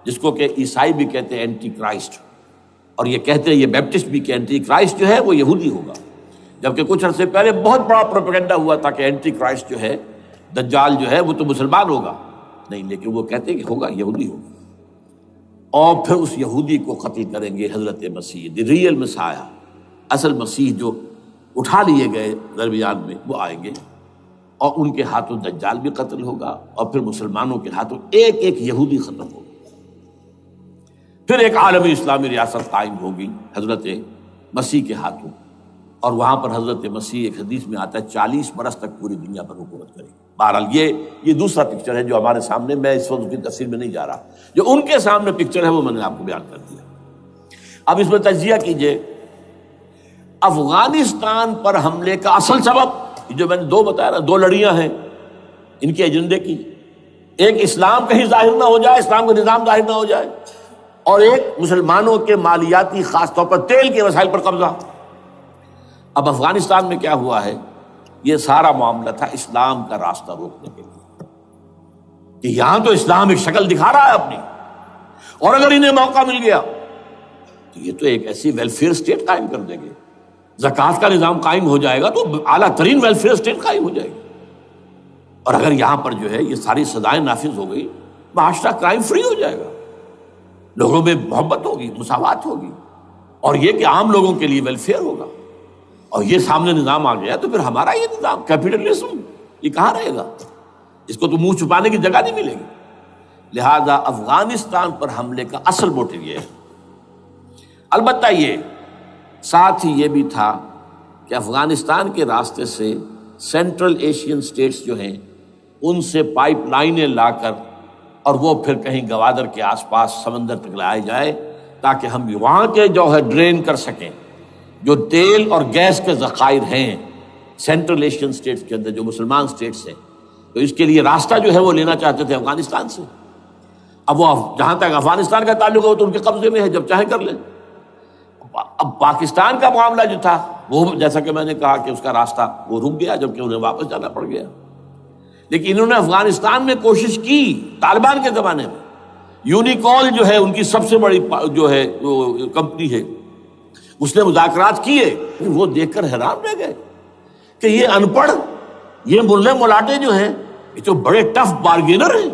جس کو کہ عیسائی بھی کہتے ہیں اینٹی کرائسٹ، اور یہ کہتے ہیں یہ بیپٹسٹ بھی کہ اینٹی کرائسٹ جو ہے وہ یہودی ہوگا. جبکہ کچھ عرصے پہلے بہت بڑا پروپیگنڈا ہوا تھا کہ اینٹی کرائسٹ جو ہے، دجال جو ہے، وہ تو مسلمان ہوگا. نہیں، لیکن وہ کہتے ہیں کہ ہوگا، یہودی ہوگا. اور پھر اس یہودی کو قتل کریں گے حضرت مسیح، دی ریئل مسیح، اصل مسیح جو اٹھا لیے گئے درمیان میں، وہ آئیں گے اور ان کے ہاتھوں دجال بھی قتل ہوگا، اور پھر مسلمانوں کے ہاتھوں ایک ایک یہودی ختم ہوگا. پھر ایک عالمی اسلامی ریاست قائم ہوگی حضرت مسیح کے ہاتھوں، اور وہاں پر حضرت مسیح، ایک حدیث میں آتا ہے، 40 برس تک پوری دنیا پر حکومت کرے گی. بہرحال یہ دوسرا پکچر ہے جو ہمارے سامنے، میں اس وقت کی تفصیل میں نہیں جا رہا. جو ان کے سامنے پکچر ہے وہ میں نے آپ کو بیان کر دیا. اب اس میں تجزیہ کیجئے افغانستان پر حملے کا اصل سبب، جو میں نے 2 بتایا نا، 2 لڑیاں ہیں ان کے ایجنڈے کی. ایک اسلام کہیں ظاہر نہ ہو جائے، اسلام کا نظام ظاہر نہ ہو جائے، اور ایک مسلمانوں کے مالیاتی، خاص طور پر تیل کے وسائل پر قبضہ. اب افغانستان میں کیا ہوا ہے، یہ سارا معاملہ تھا اسلام کا راستہ روکنے کے لیے، کہ یہاں تو اسلام ایک شکل دکھا رہا ہے اپنی، اور اگر انہیں موقع مل گیا تو یہ تو ایک ایسی ویلفیئر اسٹیٹ قائم کر دیں گے. زکوٰۃ کا نظام قائم ہو جائے گا تو اعلیٰ ترین ویلفیئر اسٹیٹ قائم ہو جائے گی. اور اگر یہاں پر جو ہے یہ ساری سزائیں نافذ ہو گئی، معاشرہ کرائم فری ہو جائے گا، لوگوں میں محبت ہوگی، مساوات ہوگی، اور یہ کہ عام لوگوں کے لیے ویلفیئر ہوگا. اور یہ سامنے نظام آ گیا تو پھر ہمارا یہ نظام کیپٹلزم یہ کہاں رہے گا، اس کو تو منہ چھپانے کی جگہ نہیں ملے گی. لہذا افغانستان پر حملے کا اصل موٹیو یہ ہے. البتہ یہ ساتھ ہی یہ بھی تھا کہ افغانستان کے راستے سے سینٹرل ایشین سٹیٹس جو ہیں ان سے پائپ لائنیں لا کر، اور وہ پھر کہیں گوادر کے آس پاس سمندر تک لائے جائے، تاکہ ہم وہاں کے جو ہے ڈرین کر سکیں جو تیل اور گیس کے ذخائر ہیں سینٹرل ایشین سٹیٹس کے اندر، جو مسلمان سٹیٹس ہیں. تو اس کے لیے راستہ جو ہے وہ لینا چاہتے تھے افغانستان سے. اب وہ جہاں تک افغانستان کا تعلق ہو تو ان کے قبضے میں ہے، جب چاہیں کر لیں. اب پاکستان کا معاملہ جو تھا وہ جیسا کہ میں نے کہا کہ اس کا راستہ وہ رک گیا، جبکہ انہیں واپس جانا پڑ گیا. لیکن انہوں نے افغانستان میں کوشش کی. طالبان کے زمانے میں یونیکول جو ہے ان کی سب سے بڑی جو ہے کمپنی ہے، اس نے مذاکرات کیے. وہ دیکھ کر حیران رہ گئے کہ یہ ان پڑھ، یہ ملے ملاٹے جو ہیں یہ تو بڑے ٹف بارگینر ہیں.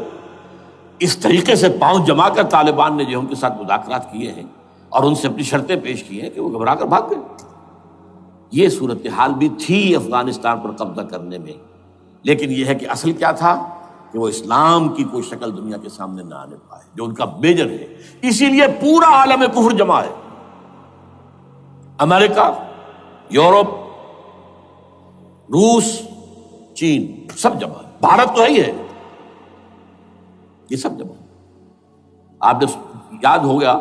اس طریقے سے پاؤں جما کر طالبان نے جو ان کے ساتھ مذاکرات کیے ہیں اور ان سے اپنی شرطیں پیش کی ہیں کہ وہ گھبرا کر بھاگ گئے. یہ صورتحال بھی تھی افغانستان پر قبضہ کرنے میں. لیکن یہ ہے کہ اصل کیا تھا کہ وہ اسلام کی کوئی شکل دنیا کے سامنے نہ آنے پائے، جو ان کا میجر ہے. اسی لیے پورا عالم کفر جمع ہے، امریکہ، یورپ، روس، چین، سب جمع ہے. بھارت تو ہے ہی ہے، یہ سب جمع ہے. آپ جب یاد ہو گیا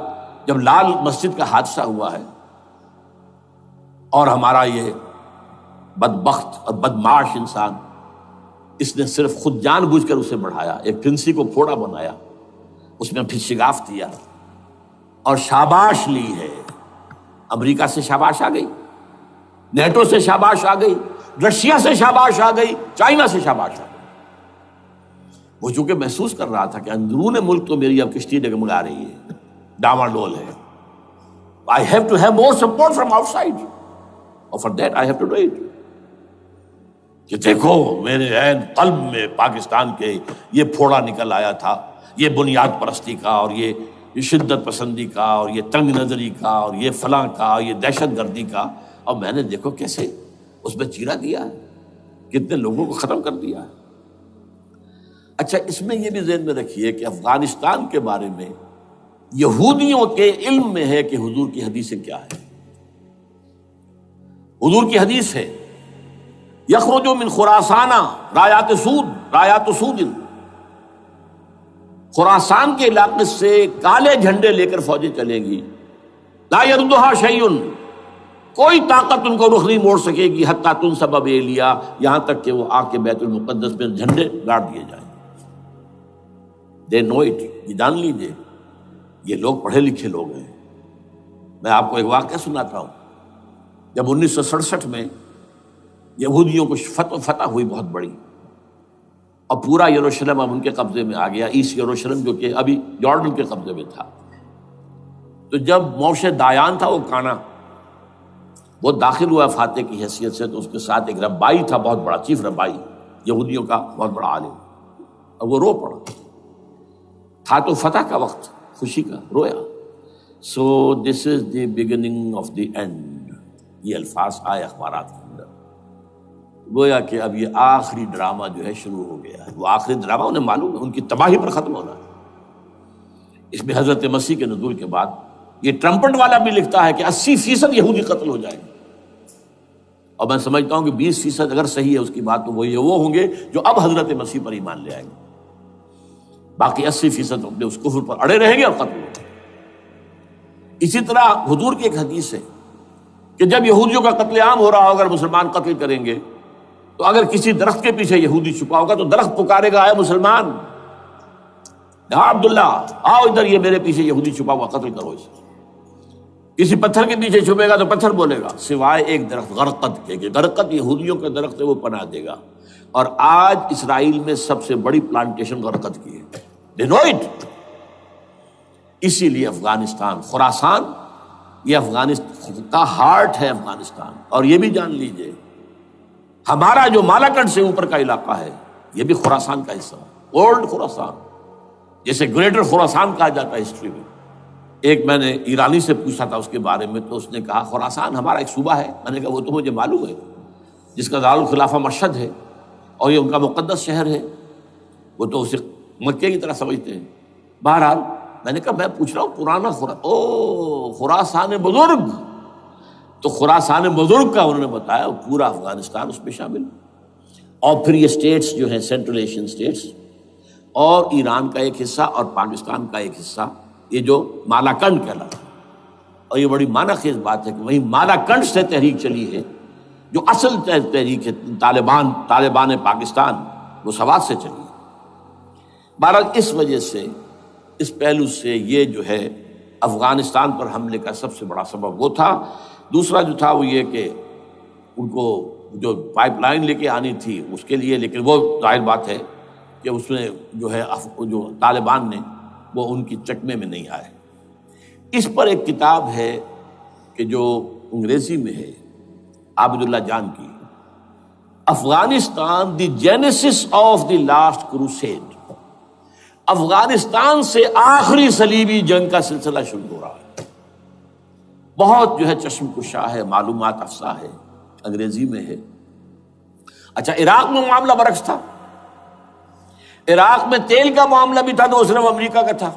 جب لال مسجد کا حادثہ ہوا ہے اور ہمارا یہ بدبخت اور بدمعاش انسان، اس نے صرف خود جان بوجھ کر اسے بڑھایا، ایک پھنسی کو پھوڑا بنایا، اس میں پھر شگاف دیا اور شاباش لی ہے. امریکہ سے شاباش آ گئی، نیٹو سے شاباش آ گئی، رشیا سے شاباش آ گئی، چائنا سے شاباش آ گئی. وہ چونکہ محسوس کر رہا تھا کہ اندرون ملک تو میری اب کشتی ڈگمگا رہی ہے، ڈاواڈول ہے. I have to have more support from outside. اور for that I have to do it. کہ دیکھو میرے عین قلب میں پاکستان کے یہ پھوڑا نکل آیا تھا، یہ بنیاد پرستی کا اور یہ شدت پسندی کا اور یہ تنگ نظری کا اور یہ فلاں کا، یہ دہشت گردی کا، اور میں نے دیکھو کیسے اس میں چیرا دیا ہے، کتنے لوگوں کو ختم کر دیا ہے. اچھا اس میں یہ بھی ذہن میں رکھیے کہ افغانستان کے بارے میں یہودیوں کے علم میں ہے کہ حضور کی حدیثیں کیا ہے. حضور کی حدیث ہے یخرج من خراسان رایات سود، خراسان کے علاقے سے کالے جھنڈے لے کر فوجیں چلیں گی، لا یردھا شیء، کوئی طاقت ان کو رخ نہیں موڑ سکے گی، حتیٰ تنصب بیلیا، یہاں تک کہ وہ آ کے بیت المقدس میں جھنڈے گاڑ دیے جائیں. دے نو اٹ، یہ جان لیجیے یہ لوگ پڑھے لکھے لوگ ہیں. میں آپ کو ایک واقعہ سناتا ہوں. جب 1967 میں یہودیوں کو فتح ہوئی بہت بڑی، اور پورا یروشلم اب ان کے قبضے میں آ گیا، ایسٹ یروشلم جو کہ ابھی جارڈن کے قبضے میں تھا. تو جب موشے دایان تھا وہ کانا، وہ داخل ہوا فاتح کی حیثیت سے، تو اس کے ساتھ ایک ربائی تھا بہت بڑا، چیف ربائی یہودیوں کا بہت بڑا عالم، اور وہ رو پڑا. تھا تو فتح کا وقت، خوشی کا، رویا. So this is the beginning of the end, یہ الفاظ آئے اخبارات کے اندر. گویا کہ اب یہ آخری ڈرامہ جو ہے شروع ہو گیا ہے. وہ آخری ڈرامہ انہیں معلوم ہے ان کی تباہی پر ختم ہونا ہے. اس میں حضرت مسیح کے نزول کے بعد یہ ٹرمپٹ والا بھی لکھتا ہے کہ 80% یہودی قتل ہو جائیں گے، اور میں سمجھتا ہوں کہ 20% اگر صحیح ہے اس کی بات، تو وہ ہوں گے جو اب حضرت مسیح پر ایمان لے آئیں گے. باقی 80% اپنے اس کفر پر اڑے رہیں گے اور قتل ہوں گے. اسی طرح حضور کی ایک حدیث ہے کہ جب یہودیوں کا قتل عام ہو رہا ہوگا، اگر مسلمان قتل کریں گے، تو اگر کسی درخت کے پیچھے یہودی چھپا ہوگا تو درخت پکارے گا، اے مسلمان، ہاں عبداللہ آؤ ادھر، یہ میرے پیچھے یہودی چھپا ہوا، قتل کرو اسے. کسی پتھر کے پیچھے چھپے گا تو پتھر بولے گا، سوائے ایک درخت غرقد کے، کہ غرقد یہودیوں کا درخت ہے، وہ پناہ دے گا. اور آج اسرائیل میں سب سے بڑی پلانٹیشن غرقد کی ہے. They know it. اسی لیے افغانستان، خراسان، یہ افغانستان کا ہارٹ ہے افغانستان. اور یہ بھی جان لیجئے ہمارا جو مالاکنڈ سے اوپر کا علاقہ ہے یہ بھی خراسان کا حصہ ہے، اولڈ خراسان، جیسے گریٹر خراسان کہا جاتا ہے ہسٹری میں. ایک میں نے ایرانی سے پوچھا تھا اس کے بارے میں، تو اس نے کہا خراسان ہمارا ایک صوبہ ہے. میں نے کہا وہ تو مجھے معلوم ہے، جس کا دارالخلافہ مشہد ہے اور یہ ان کا مقدس شہر ہے، وہ تو اسے مکے کی طرح سمجھتے ہیں. بہرحال میں نے کہا میں پوچھ رہا ہوں پرانا خراسان بزرگ. تو خراسان بزرگ کا انہوں نے بتایا پورا افغانستان اس میں شامل، اور پھر یہ اسٹیٹس جو ہیں سینٹرل ایشین اسٹیٹس، اور ایران کا ایک حصہ اور پاکستان کا ایک حصہ، یہ جو مالاکنڈ کہلاتا ہے. اور یہ بڑی معنی خیز بات ہے کہ وہی مالاکنڈ سے تحریک چلی ہے جو اصل تحریک ہے طالبان پاکستان، وہ سوات سے چلی ہے. بہرحال اس وجہ سے، اس پہلو سے یہ جو ہے افغانستان پر حملے کا سب سے بڑا سبب وہ تھا. دوسرا جو تھا وہ یہ کہ ان کو جو پائپ لائن لے کے آنی تھی اس کے لیے، لیکن وہ ظاہر بات ہے کہ اس میں جو ہے جو طالبان نے وہ ان کی چکمے میں نہیں آئے. اس پر ایک کتاب ہے کہ جو انگریزی میں ہے عابد اللہ جان کی، Afghanistan the genesis of the last crusade. Afghanistan سے آخری صلیبی جنگ کا سلسلہ شروع ہو رہا ہے. بہت جو ہے چشم کشا ہے، معلومات افزا ہے، انگریزی میں ہے. اچھا عراق میں معاملہ برعکس تھا. عراق میں تیل کا معاملہ بھی تھا تو صرف امریکہ کا تھا.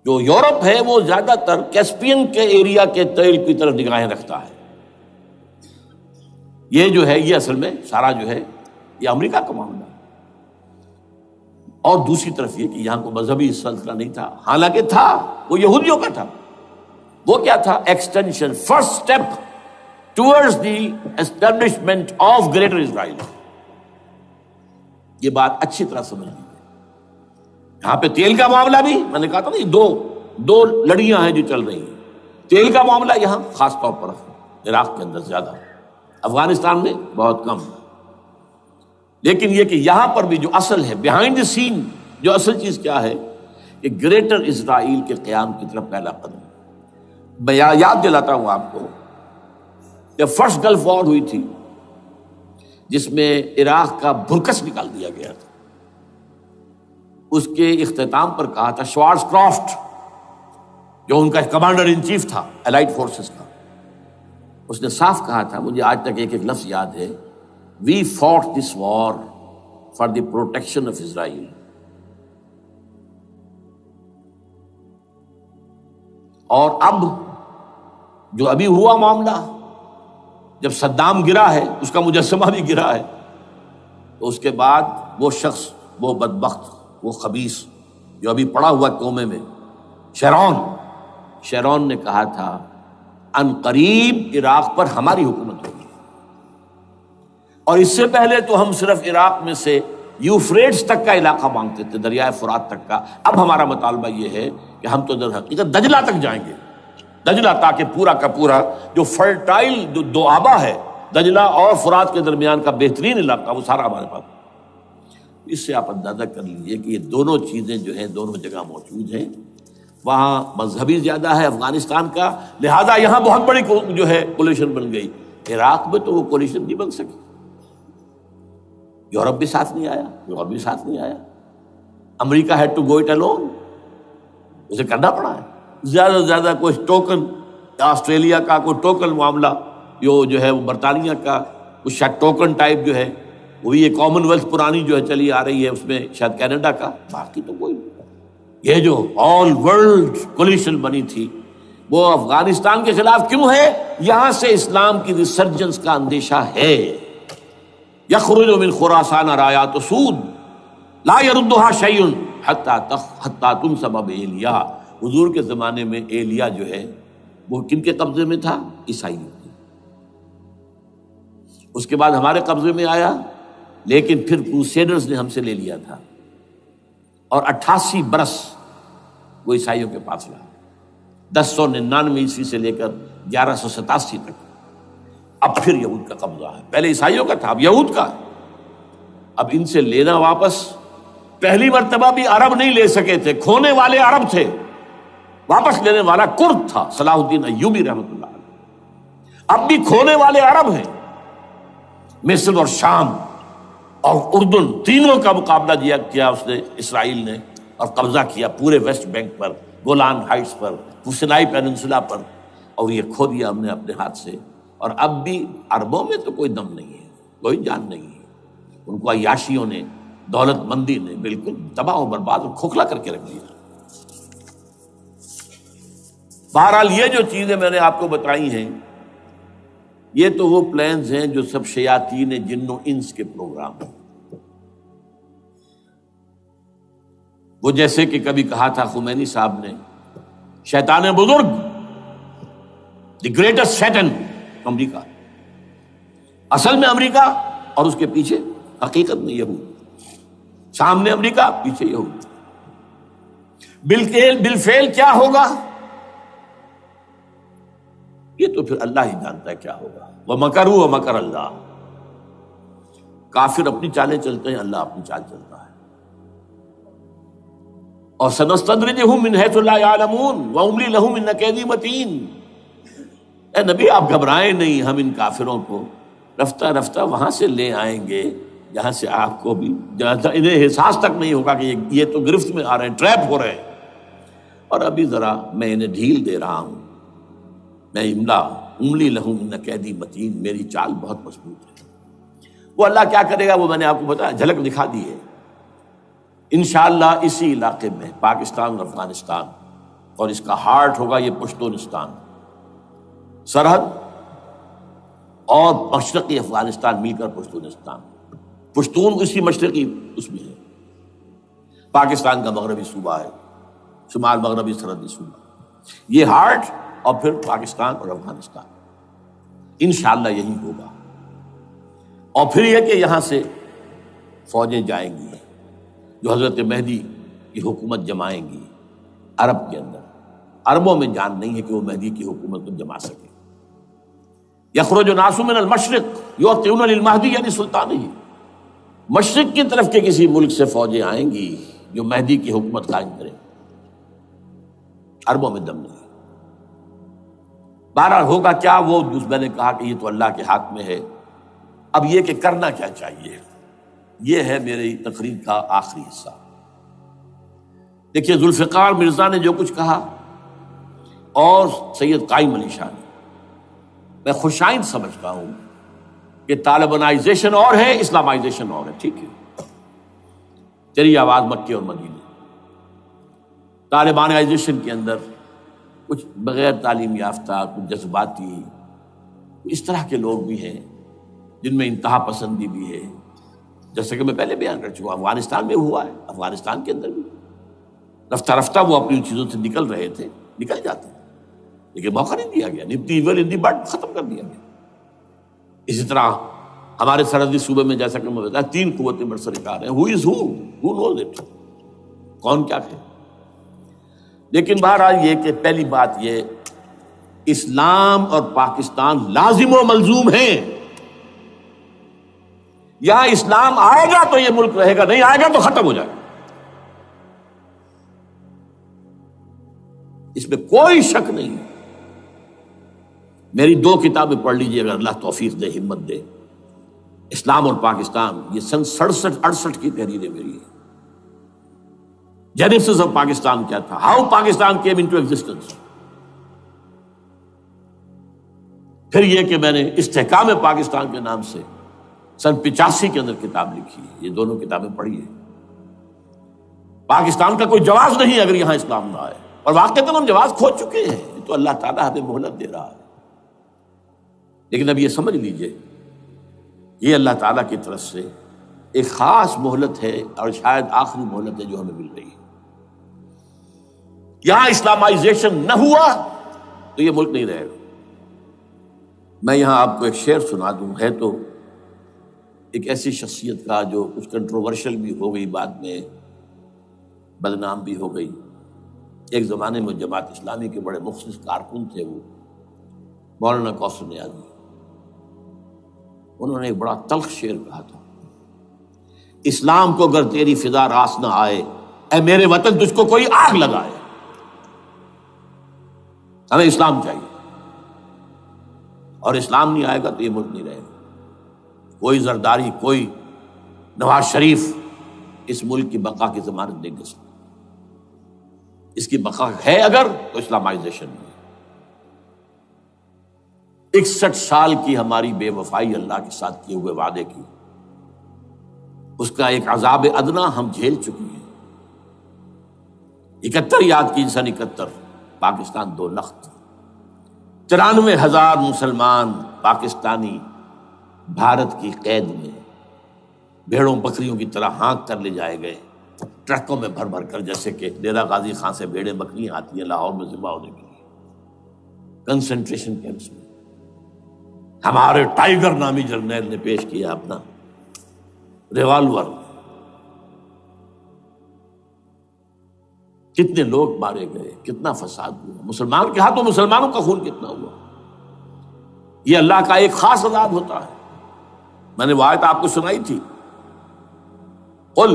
جو یورپ ہے وہ زیادہ تر کیسپین کے ایریا کے تیل کی طرف نگاہیں رکھتا ہے. یہ جو ہے یہ اصل میں سارا جو ہے یہ امریکہ کا معاملہ ہے. اور دوسری طرف یہ کہ یہاں کو مذہبی سلسلہ نہیں تھا، حالانکہ تھا، وہ یہودیوں کا تھا. وہ کیا تھا؟ Extension, first step towards the establishment of Greater Israel. یہ بات اچھی طرح سمجھ لیجیے. یہاں پہ تیل کا معاملہ بھی میں نے کہا تھا نا، دو لڑیاں ہیں جو چل رہی ہیں. تیل کا معاملہ یہاں خاص طور پر عراق کے اندر زیادہ، افغانستان میں بہت کم. لیکن یہ کہ یہاں پر بھی جو اصل ہے بیہائنڈ دی سین، جو اصل چیز کیا ہے کہ گریٹر اسرائیل کے قیام کی طرف پہلا قدم. میں یاد دلاتا ہوں آپ کو کہ فرسٹ گلف وار ہوئی تھی جس میں عراق کا بھرکس نکال دیا گیا تھا. اس کے اختتام پر کہا تھا شوارز کرافٹ، جو ان کا کمانڈر ان چیف تھا الائڈ فورسز کا، اس نے صاف کہا تھا، مجھے آج تک ایک ایک لفظ یاد ہے، we fought this war for the protection of Israel. اور اب جو ابھی ہوا معاملہ، جب صدام گرا ہے، اس کا مجسمہ بھی گرا ہے، تو اس کے بعد وہ شخص، وہ بدبخت، وہ خبیث جو ابھی پڑا ہوا کومے میں، شیرون نے کہا تھا ان قریب عراق پر ہماری حکومت ہوگی، اور اس سے پہلے تو ہم صرف عراق میں سے یوفریٹس تک کا علاقہ مانگتے تھے، دریائے فرات تک کا، اب ہمارا مطالبہ یہ ہے کہ ہم تو در حقیقت دجلہ تک جائیں گے، دجلہ، تاکہ پورا کا پورا جو فرٹائل جو دو آبا ہے دجلہ اور فرات کے درمیان کا بہترین علاقہ، وہ سارا ہمارے پاس۔ اس سے آپ اندازہ کر لیجئے کہ یہ دونوں چیزیں جو ہیں دونوں جگہ موجود ہیں۔ وہاں مذہبی زیادہ ہے افغانستان کا، لہذا یہاں بہت بڑی جو ہے کولیشن بن گئی۔ عراق میں تو وہ کولیشن نہیں بن سکی، یورپ بھی ساتھ نہیں آیا، یورپ بھی ساتھ نہیں آیا، امریکہ had to go it alone, اسے کرنا پڑا ہے۔ زیادہ سے زیادہ کوئی ٹوکن، آسٹریلیا کا کوئی ٹوکن معاملہ جو ہے وہ برطانیہ کا کچھ شاید ٹوکن ٹائپ جو ہے، وہی یہ کامن ویلتھ پرانی جو ہے چلی آ رہی ہے، اس میں شاید کینیڈا کا، باقی تو کوئی نہیں۔ یہ جو آل ورلڈ کولیشن بنی تھی وہ افغانستان کے خلاف کیوں ہے؟ یہاں سے اسلام کی ریسرجنس کا اندیشہ ہے۔ یخرج من خراسان رایات سود لا یردها شیء حتی تنصب بایلیا۔ حضور کے زمانے میں ایلیا جو ہے وہ کن کے قبضے میں تھا؟ عیسائیوں کے۔ اس کے بعد ہمارے قبضے میں آیا، لیکن پھر کروسیڈرز نے ہم سے لے لیا تھا، اور 88 برس وہ عیسائیوں کے پاس رہا، 1099 عیسوی سے لے کر 1187 تک۔ اب پھر یہود کا قبضہ ہے، پہلے عیسائیوں کا تھا، اب یہود کا۔ اب ان سے لینا واپس، پہلی مرتبہ بھی عرب نہیں لے سکے تھے، کھونے والے عرب تھے، واپس لینے والا کرد تھا، صلاح الدین ایوبی رحمۃ اللہ علیہ۔ اب بھی کھونے والے عرب ہیں، مصر اور شام اور اردن، تینوں کا مقابلہ کیا اس نے، اسرائیل نے، اور قبضہ کیا پورے ویسٹ بینک پر، گولان ہائٹس پر، سینائی پیننسولا پر، اور یہ کھو دیا ہم نے اپنے ہاتھ سے۔ اور اب بھی عربوں میں تو کوئی دم نہیں ہے، کوئی جان نہیں ہے، ان کو عیاشیوں نے، دولت مندی نے بالکل تباہ و برباد اور کھوکھلا کر کے رکھ دیا۔ بہرحال یہ جو چیزیں میں نے آپ کو بتائی ہیں، یہ تو وہ پلانز ہیں جو سب شیاطین جن و انس کے پروگرام ہیں۔ وہ جیسے کہ کبھی کہا تھا خمینی صاحب نے، شیطان بزرگ، دی گریٹسٹ شیطن، امریکہ، اصل میں امریکہ، اور اس کے پیچھے حقیقت میں یہود، سامنے امریکہ، پیچھے یہود۔ بالفعل کیا ہوگا یہ تو پھر اللہ ہی جانتا ہے کیا ہوگا۔ وَمَكَرُوا وَمَكَرَ اللَّهُ، کافر اپنی چالیں چلتے ہیں، اللہ اپنی چال چلتا ہے۔ اور سَنَسْتَدْرِجُهُم مِّنْ حَيْثُ لَا يَعْلَمُونَ وَأُمْلِي لَهُمْ إِنَّ كَيْدِي مَتِينٌ۔ اے نبی آپ گھبرائیں نہیں، ہم ان کافروں کو رفتہ رفتہ وہاں سے لے آئیں گے جہاں سے آپ کو بھی انہیں احساس تک نہیں ہوگا کہ یہ تو گرفت میں آ رہے ہیں، ٹریپ ہو رہے ہیں، اور ابھی ذرا میں انہیں ڈھیل دے رہا ہوں۔ میں املی لہم ان کیدی متین، میری چال بہت مضبوط ہے۔ وہ اللہ کیا کرے گا وہ میں نے آپ کو بتایا، جھلک دکھا دی ہے۔ انشاءاللہ اسی علاقے میں پاکستان اور افغانستان، اور اس کا ہارٹ ہوگا یہ پشتونستان، سرحد اور مشرقی افغانستان مل کر پشتونستان، پشتون اسی مشرقی اس میں ہے، پاکستان کا مغربی صوبہ ہے، شمال مغربی سرحدی صوبہ، یہ ہارٹ، اور پھر پاکستان اور افغانستان، انشاءاللہ یہی ہوگا۔ اور پھر یہ کہ یہاں سے فوجیں جائیں گی جو حضرت مہدی کی حکومت جمائیں گی عرب کے اندر۔ عربوں میں جان نہیں ہے کہ وہ مہدی کی حکومت کو جما سکے۔ یخرج ناس من المشرق یؤتون للمہدی، یعنی سلطان ہی، مشرق کی طرف کے کسی ملک سے فوجیں آئیں گی جو مہدی کی حکومت قائم کریں۔ عربوں میں دم نہیں۔ بہرحال ہوگا کیا، وہ میں نے کہا کہ یہ تو اللہ کے ہاتھ میں ہے۔ اب یہ کہ کرنا کیا چاہیے، یہ ہے میری تقریر کا آخری حصہ۔ دیکھیے ذوالفقار مرزا نے جو کچھ کہا اور سید قائم علی شاہ نے، میں خوشائند سمجھتا ہوں کہ طالبانائزیشن اور ہے، اسلامائزیشن اور ہے، ٹھیک ہے، تیری آواز مکے اور مدینے. طالبانائزیشن کے اندر کچھ بغیر تعلیم یافتہ، کچھ جذباتی، اس طرح کے لوگ بھی ہیں جن میں انتہا پسندی بھی ہے، جیسے کہ میں پہلے بیان کر چکا ہوں. افغانستان میں ہوا ہے، افغانستان کے اندر بھی رفتہ رفتہ وہ اپنی ان چیزوں سے نکل رہے تھے، نکل جاتے ہیں، لیکن موقع نہیں دیا گیا. Nip the evil in the bud ختم کر دیا گیا. اسی طرح ہمارے سرحدی صوبے میں جیسا کہ میں بتایا 3 قوتیں برسرکار ہیں. ہو از ہو نوز اٹ، کون کیا ہے. لیکن بہرحال یہ کہ پہلی بات یہ، اسلام اور پاکستان لازم و ملزوم ہیں. یہاں اسلام آئے گا تو یہ ملک رہے گا، نہیں آئے گا تو ختم ہو جائے گا. اس میں کوئی شک نہیں. میری 2 کتابیں پڑھ لیجیے اگر اللہ توفیق دے، ہمت دے. اسلام اور پاکستان، یہ سن 67-68 کی تحریر ہے میری. جینیسس آف پاکستان کیا تھا، how Pakistan came into existence. پھر یہ کہ میں نے استحکام پاکستان کے نام سے سن 85 کے اندر کتاب لکھی ہے. یہ دونوں کتابیں پڑھی ہیں. پاکستان کا کوئی جواز نہیں اگر یہاں اسلام نہ آئے، اور واقعتاً ہم جواز کھو چکے ہیں. یہ تو اللہ تعالیٰ ہمیں مہلت دے رہا ہے. لیکن اب یہ سمجھ لیجئے، یہ اللہ تعالیٰ کی طرف سے ایک خاص مہلت ہے، اور شاید آخری مہلت ہے جو ہمیں مل رہی ہے. یہاں اسلامائزیشن نہ ہوا تو یہ ملک نہیں رہے گا. میں یہاں آپ کو ایک شعر سنا دوں. ہے تو ایک ایسی شخصیت کا جو کچھ کنٹروورشل بھی ہو گئی، بعد میں بدنام بھی ہو گئی. ایک زمانے میں جماعت اسلامی کے بڑے مخلص کارکن تھے وہ، مولانا کوثر نیازی. انہوں نے ایک بڑا تلخ شعر کہا تھا، اسلام کو اگر تیری فضا راس نہ آئے، اے میرے وطن تجھ کو کوئی آگ لگائے. ہمیں اسلام چاہیے، اور اسلام نہیں آئے گا تو یہ ملک نہیں رہے گا. کوئی زرداری، کوئی نواز شریف اس ملک کی بقا کی ضمانت نہیں دے سکتا. اس کی بقا ہے اگر تو اسلامائزیشن میں. 61 سال کی ہماری بے وفائی اللہ کے ساتھ کیے ہوئے وعدے کی، اس کا ایک عذاب ادنا ہم جھیل چکے ہیں. 71 یاد کی سن 71، پاکستان 2 لخت، 93,000 مسلمان پاکستانی بھارت کی قید میں بھیڑوں بکریوں کی طرح ہانک کر لے جائے گئے، ٹرکوں میں بھر بھر کر، جیسے کہ ڈیرہ غازی خان سے بھیڑیں بکریاں آتی ہیں لاہور میں ذبح ہونے کے لیے. کنسنٹریشن کیمپس میں ہمارے ٹائیگر نامی جرنیل نے پیش کیا اپنا ریوالور. کتنے لوگ مارے گئے، کتنا فساد ہوا. مسلمان کے ہاتھوں مسلمانوں کا خون کتنا ہوا. یہ اللہ کا ایک خاص عذاب ہوتا ہے. میں نے وہ آیت آپ کو سنائی تھی، قل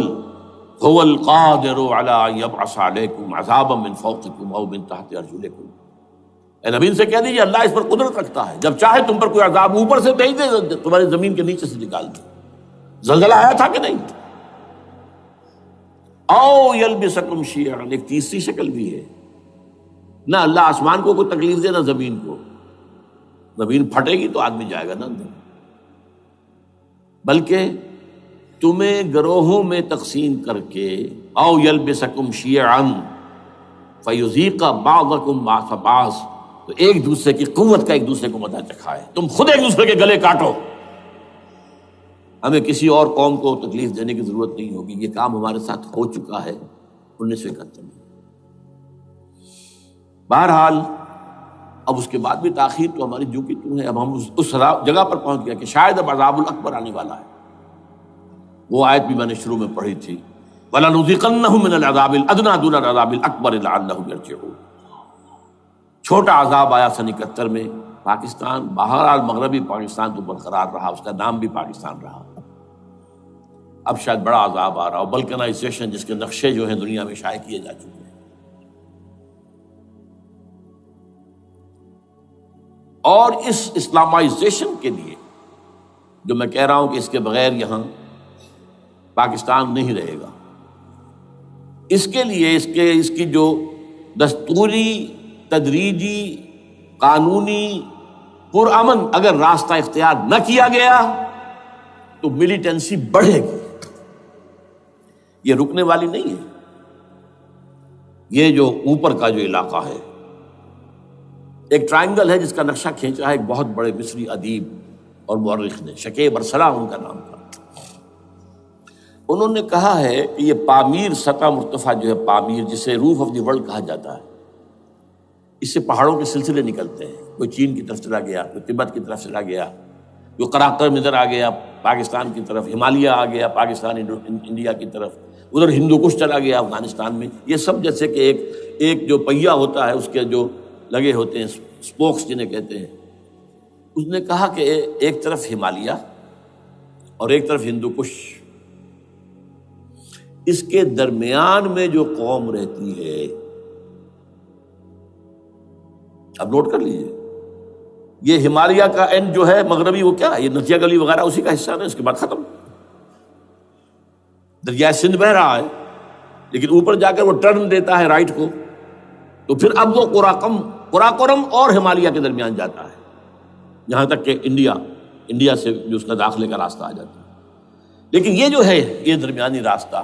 هو القادر على ان يبعث عليكم عذابا من فوقكم او من تحت ارجلكم. اے نبی سے کہہ دیجیے اللہ اس پر قدرت رکھتا ہے، جب چاہے تم پر کوئی عذاب اوپر سے بھیج دے، تمہاری زمین کے نیچے سے نکال دے. زلزلہ آیا تھا کہ نہیں؟ او یلبسکم شیعا، ایک تیسری شکل بھی ہے. نہ اللہ آسمان کو کوئی تکلیف دے، نہ زمین کو. زمین پھٹے گی تو آدمی جائے گا نا اندر، بلکہ تمہیں گروہوں میں تقسیم کر کے، او یلبسکم شیعا فیذیق بعضکم بعض بعض، تو ایک دوسرے کی قوت کا ایک دوسرے کو مزہ چکھائے. تم خود ایک دوسرے کے گلے کاٹو. ہمیں کسی اور قوم کو تکلیف دینے کی ضرورت نہیں ہوگی. یہ کام ہمارے ساتھ ہو چکا ہے 1971 میں. بہرحال اب اس کے بعد بھی تاخیر تو ہماری جو کی تو ہے. اب ہم اس جگہ پر پہنچ گیا کہ شاید اب عذاب الاکبر آنے والا ہے. وہ آیت بھی میں نے شروع میں پڑھی تھی، وَلَنُذِيقَنَّهُم مِّنَ الْعَذَابِ الْأَدْنَىٰ دُونَ الْعَذَابِ الْأَكْبَرِ لَعَلَّهُمْ يَرْجِعُونَ. چھوٹا عذاب آیا سن 71 میں پاکستان. بہرحال مغربی پاکستان تو برقرار رہا، اس کا نام بھی پاکستان رہا. اب شاید بڑا عذاب آ رہا ہو، بلکنائزیشن جس کے نقشے جو ہیں دنیا میں شائع کیے جا چکے ہیں. اور اس اسلامائزیشن کے لیے جو میں کہہ رہا ہوں کہ اس کے بغیر یہاں پاکستان نہیں رہے گا، اس کے لیے اس کی جو دستوری، تدریجی، قانونی، پرامن اگر راستہ اختیار نہ کیا گیا تو ملیٹنسی بڑھے گی. یہ رکنے والی نہیں ہے. یہ جو اوپر کا جو علاقہ ہے، ایک ٹرائنگل ہے جس کا نقشہ کھینچا ہے ایک بہت بڑے مصری ادیب اور مورخ نے، شکیب ارسلان ان کا نام تھا. انہوں نے کہا ہے کہ یہ پامیر سطح مرتفع جو ہے، پامیر جسے روف آف دی ورلڈ کہا جاتا ہے، اس سے پہاڑوں کے سلسلے نکلتے ہیں. کوئی چین کی طرف چلا گیا، کوئی تبت کی طرف چلا گیا، جو قراقرم ادھر آ گیا پاکستان کی طرف، ہمالیہ آ گیا پاکستان انڈیا کی طرف، ادھر ہندو کش چلا گیا افغانستان میں. یہ سب جیسے کہ ایک جو پہیا ہوتا ہے اس کے جو لگے ہوتے ہیں اسپوکس جنہیں کہتے ہیں. اس نے کہا کہ ایک طرف ہمالیہ اور ایک طرف ہندو کش، اس کے درمیان میں جو قوم رہتی ہے، اب نوٹ کر لیجیے، یہ ہمالیہ کا اینڈ جو ہے مغربی، وہ کیا ہے، یہ نتیا گلی وغیرہ اسی کا حصہ ہے. اس کے بعد ختم، دریائے سندھ بہ رہا ہے، لیکن اوپر جا کر وہ ٹرن دیتا ہے رائٹ کو، تو پھر اب وہ قراقرم اور ہمالیہ کے درمیان جاتا ہے، یہاں تک کہ انڈیا سے جو اس کا داخلے کا راستہ آ جاتا ہے. لیکن یہ جو ہے یہ درمیانی راستہ،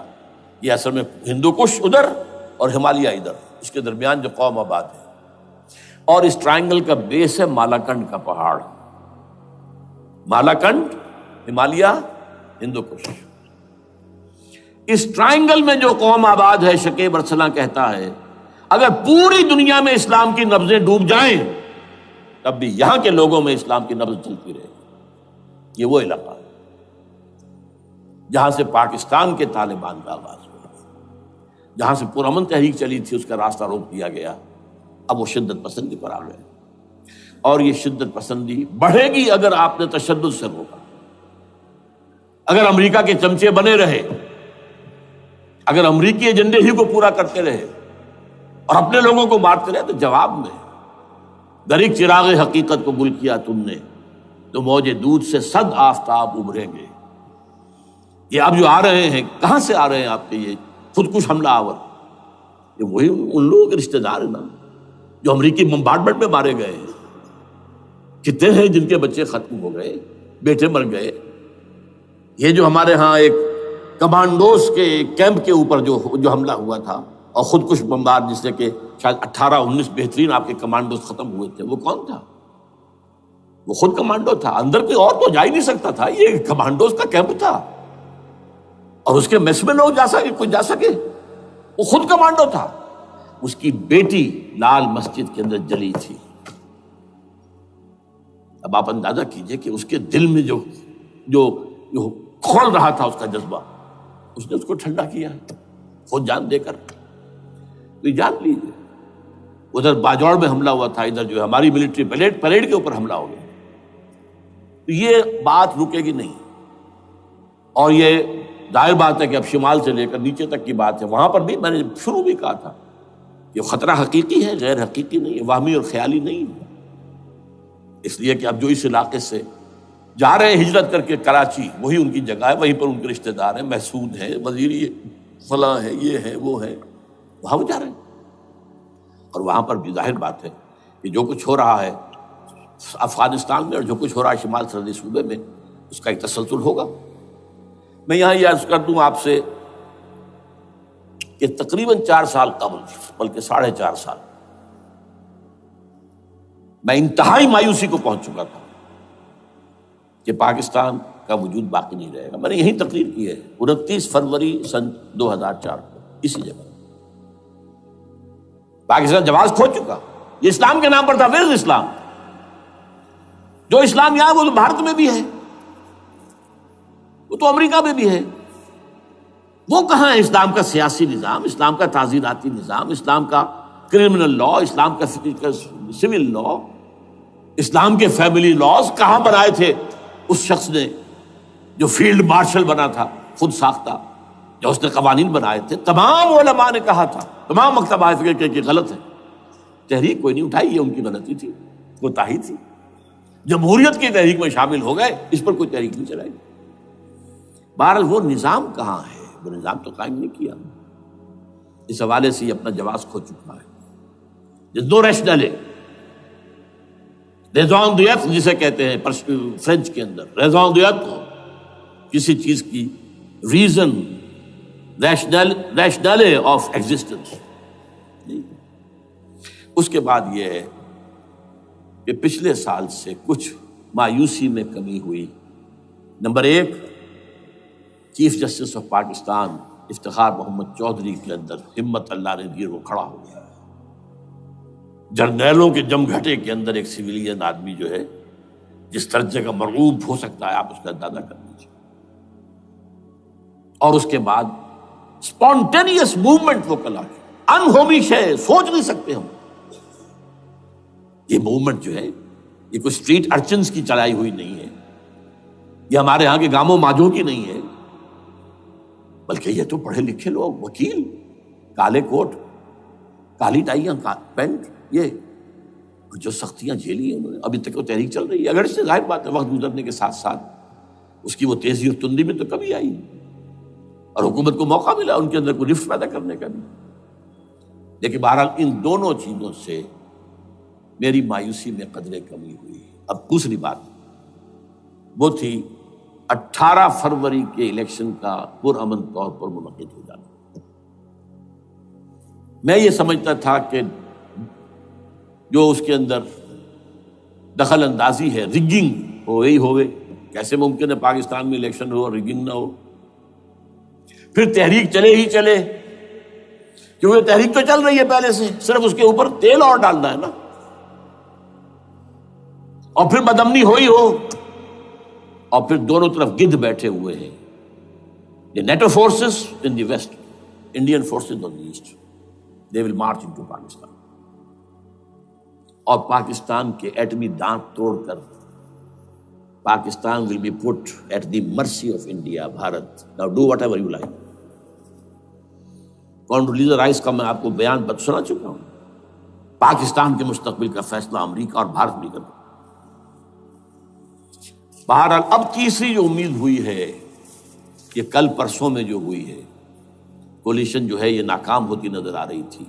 یہ اصل میں ہندو کش ادھر اور ہمالیہ ادھر، اس کے درمیان جو قوم آباد ہے. اور اس ٹرائنگل کا بیس ہے مالاکنڈ کا پہاڑ، مالاکنڈ، ہمالیہ، ہندو کش. اس ٹرائنگل میں جو قوم آباد ہے، شکیب ارسلان کہتا ہے اگر پوری دنیا میں اسلام کی نبضیں ڈوب جائیں تب بھی یہاں کے لوگوں میں اسلام کی نبض چلتی رہے گی. یہ وہ علاقہ ہے جہاں سے پاکستان کے طالبان کا آغاز ہوا، جہاں سے پرامن تحریک چلی تھی اس کا راستہ روک دیا گیا. اب وہ شدت پسندی پر آ گئے، اور یہ شدت پسندی بڑھے گی اگر آپ نے تشدد سے روکا. اگر امریکہ کے چمچے بنے رہے، اگر امریکی ایجنڈے ہی کو پورا کرتے رہے اور اپنے لوگوں کو مارتے رہے، تو جواب میں گریک چراغ حقیقت کو گل کیا تم نے، تو موج دودھ سے صد آفتاب ابھریں گے. یہ اب جو آ رہے ہیں، کہاں سے آ رہے ہیں آپ کے یہ خودکش حملہ آور؟ یہ وہی ان لوگوں کے رشتہ دار ہیں نا جو امریکی بمبارڈمنٹ میں مارے گئے ہیں. کتنے ہیں جن کے بچے ختم ہو گئے، بیٹے مر گئے. یہ جو ہمارے ہاں ایک کمانڈوز کے کیمپ کے اوپر جو حملہ ہوا تھا اور خودکش بمبار، جس سے کہ شاید 18-19 بہترین آپ کے کمانڈوز ختم ہوئے تھے، وہ کون تھا؟ وہ خود کمانڈو تھا. اندر کوئی اور تو جا ہی نہیں سکتا تھا، یہ کمانڈوز کا کیمپ تھا، اور اس کے میس میں لوگ کوئی جا سکے. وہ خود کمانڈو تھا. اس کی بیٹی لال مسجد کے اندر جلی تھی. اب آپ اندازہ کیجئے کہ اس کے دل میں جو کھول رہا تھا اس کا جذبہ، اس نے اس کو ٹھنڈا کیا خود جان دے کر. تو جان لیجیے، ادھر باجوڑ میں حملہ ہوا تھا، ادھر جو ہے ہماری ملٹری پریڈ کے اوپر حملہ ہو گیا. تو یہ بات رکے گی نہیں. اور یہ ظاہر بات ہے کہ اب شمال سے لے کر نیچے تک کی بات ہے. وہاں پر بھی میں نے شروع بھی کہا تھا، یہ خطرہ حقیقی ہے، غیر حقیقی نہیں ہے، وہمی اور خیالی نہیں ہے. اس لیے کہ اب جو اس علاقے سے جا رہے ہیں ہجرت کر کے کراچی، وہی ان کی جگہ ہے، وہیں پر ان کے رشتہ دار ہیں، محسود ہیں، وزیری فلاں ہیں، یہ ہیں وہ ہیں، وہاں وہ جا رہے ہیں. اور وہاں پر بھی ظاہر بات ہے کہ جو کچھ ہو رہا ہے افغانستان میں اور جو کچھ ہو رہا ہے شمال سرحدی صوبے میں، اس کا ایک تسلسل ہوگا. میں یہاں یہ عرض کر دوں آپ سے کہ تقریباً 4 سال قبل، بلکہ 4.5 سال، میں انتہائی مایوسی کو پہنچ چکا تھا کہ پاکستان کا وجود باقی نہیں رہے گا. میں نے یہی تقریر کی ہے 29 فروری سن 2004 کو اسی جگہ. پاکستان جواز کھو چکا. یہ اسلام کے نام پر تھا. ویئر از اسلام؟ جو اسلام یہاں وہ تو بھارت میں بھی ہے، وہ تو امریکہ میں بھی ہے. وہ کہاں ہے اسلام کا سیاسی نظام، اسلام کا تعزیراتی نظام، اسلام کا کرمنل لا، اسلام کا سول لا، اسلام کے فیملی لاز کہاں بنائے تھے اس شخص نے جو فیلڈ مارشل بنا تھا، خود ساختہ، جو اس نے قوانین بنائے تھے. تمام علماء نے کہا تھا، تمام مکتبہ فکر کہ غلط ہے. تحریک کوئی نہیں اٹھائی، یہ ان کی غلطی تھی، کوتاہی تھی. جمہوریت کی تحریک میں شامل ہو گئے، اس پر کوئی تحریک نہیں چلائی. بہرحال وہ نظام کہاں ہے؟ وہ نظام تو قائم نہیں کیا. اس حوالے سے یہ اپنا جواز کھو چکا ہے. نو ریشنل ریزون دیت جسے کہتے ہیں فرینچ کے اندر، ریزون دیت، کسی چیز کی ریزن ریشنل آف ایگزسٹنس. اس کے بعد یہ ہے کہ پچھلے سال سے کچھ مایوسی میں کمی ہوئی. Number 1، chief justice of Pakistan Iftikhar Muhammad Chaudhry کے اندر ہمت اللہ نے دی، وہ کھڑا ہو گیا. جرنیلوں کے جمگھٹے کے اندر ایک سویلین آدمی جو ہے جس درجے کا مرعوب ہو سکتا ہے، آپ اس کا اندازہ کر لیجیے. اور اس کے بعد اسپونٹینیس موومنٹ وہ کلا ہے، انہومی شے، سوچ نہیں سکتے ہم. یہ موومنٹ جو ہے یہ کوئی اسٹریٹ ارچنز کی چلائی ہوئی نہیں ہے، یہ ہمارے ہاں کے گاموں ماجوں کی نہیں ہے، بلکہ یہ تو پڑھے لکھے لوگ، وکیل، کالے کوٹ، کالی ٹائیاں، پینٹ، یہ جو سختیاں جھیلی ہیں انہوں نے. ابھی تک وہ تحریک چل رہی ہے. اگر اس سے ظاہر بات ہے وقت گزرنے کے ساتھ ساتھ اس کی وہ تیزی اور تندی میں تو کمی آئی، اور حکومت کو موقع ملا ان کے اندر کوئی رفت پیدا کرنے کا بھی. لیکن بہرحال ان دونوں چیزوں سے میری مایوسی میں قدرے کمی ہوئی. اب دوسری بات وہ تھی 18 فروری کے الیکشن کا پرامن طور پر منعقد ہو جانا. میں یہ سمجھتا تھا کہ جو اس کے اندر دخل اندازی ہے، ریگنگ ہو گئی ہوگی. کیسے ممکن ہے پاکستان میں الیکشن ہو اور ریگنگ نہ ہو؟ پھر تحریک چلے ہی چلے، کیونکہ تحریک تو چل رہی ہے پہلے سے، صرف اس کے اوپر تیل اور ڈالنا ہے نا. اور پھر بدامنی ہوئی ہو، اور پھر دونوں طرف گدھ بیٹھے ہوئے ہیں. The NATO forces in the west, Indian forces on the east. They will march into Pakistan. اور پاکستان کے ایٹمی دانت توڑ کر Pakistan will be put at the mercy of India, Bharat. Now do whatever you like. Condoleezza Rice کا میں آپ کو بیان سنا چکا ہوں. پاکستان کے مستقبل کا فیصلہ امریکہ اور بھارت بھی کرتا. بہرحال اب تیسری جو امید ہوئی ہے، یہ کل پرسوں میں جو ہوئی ہے، کولیشن جو ہے یہ ناکام ہوتی نظر آ رہی تھی.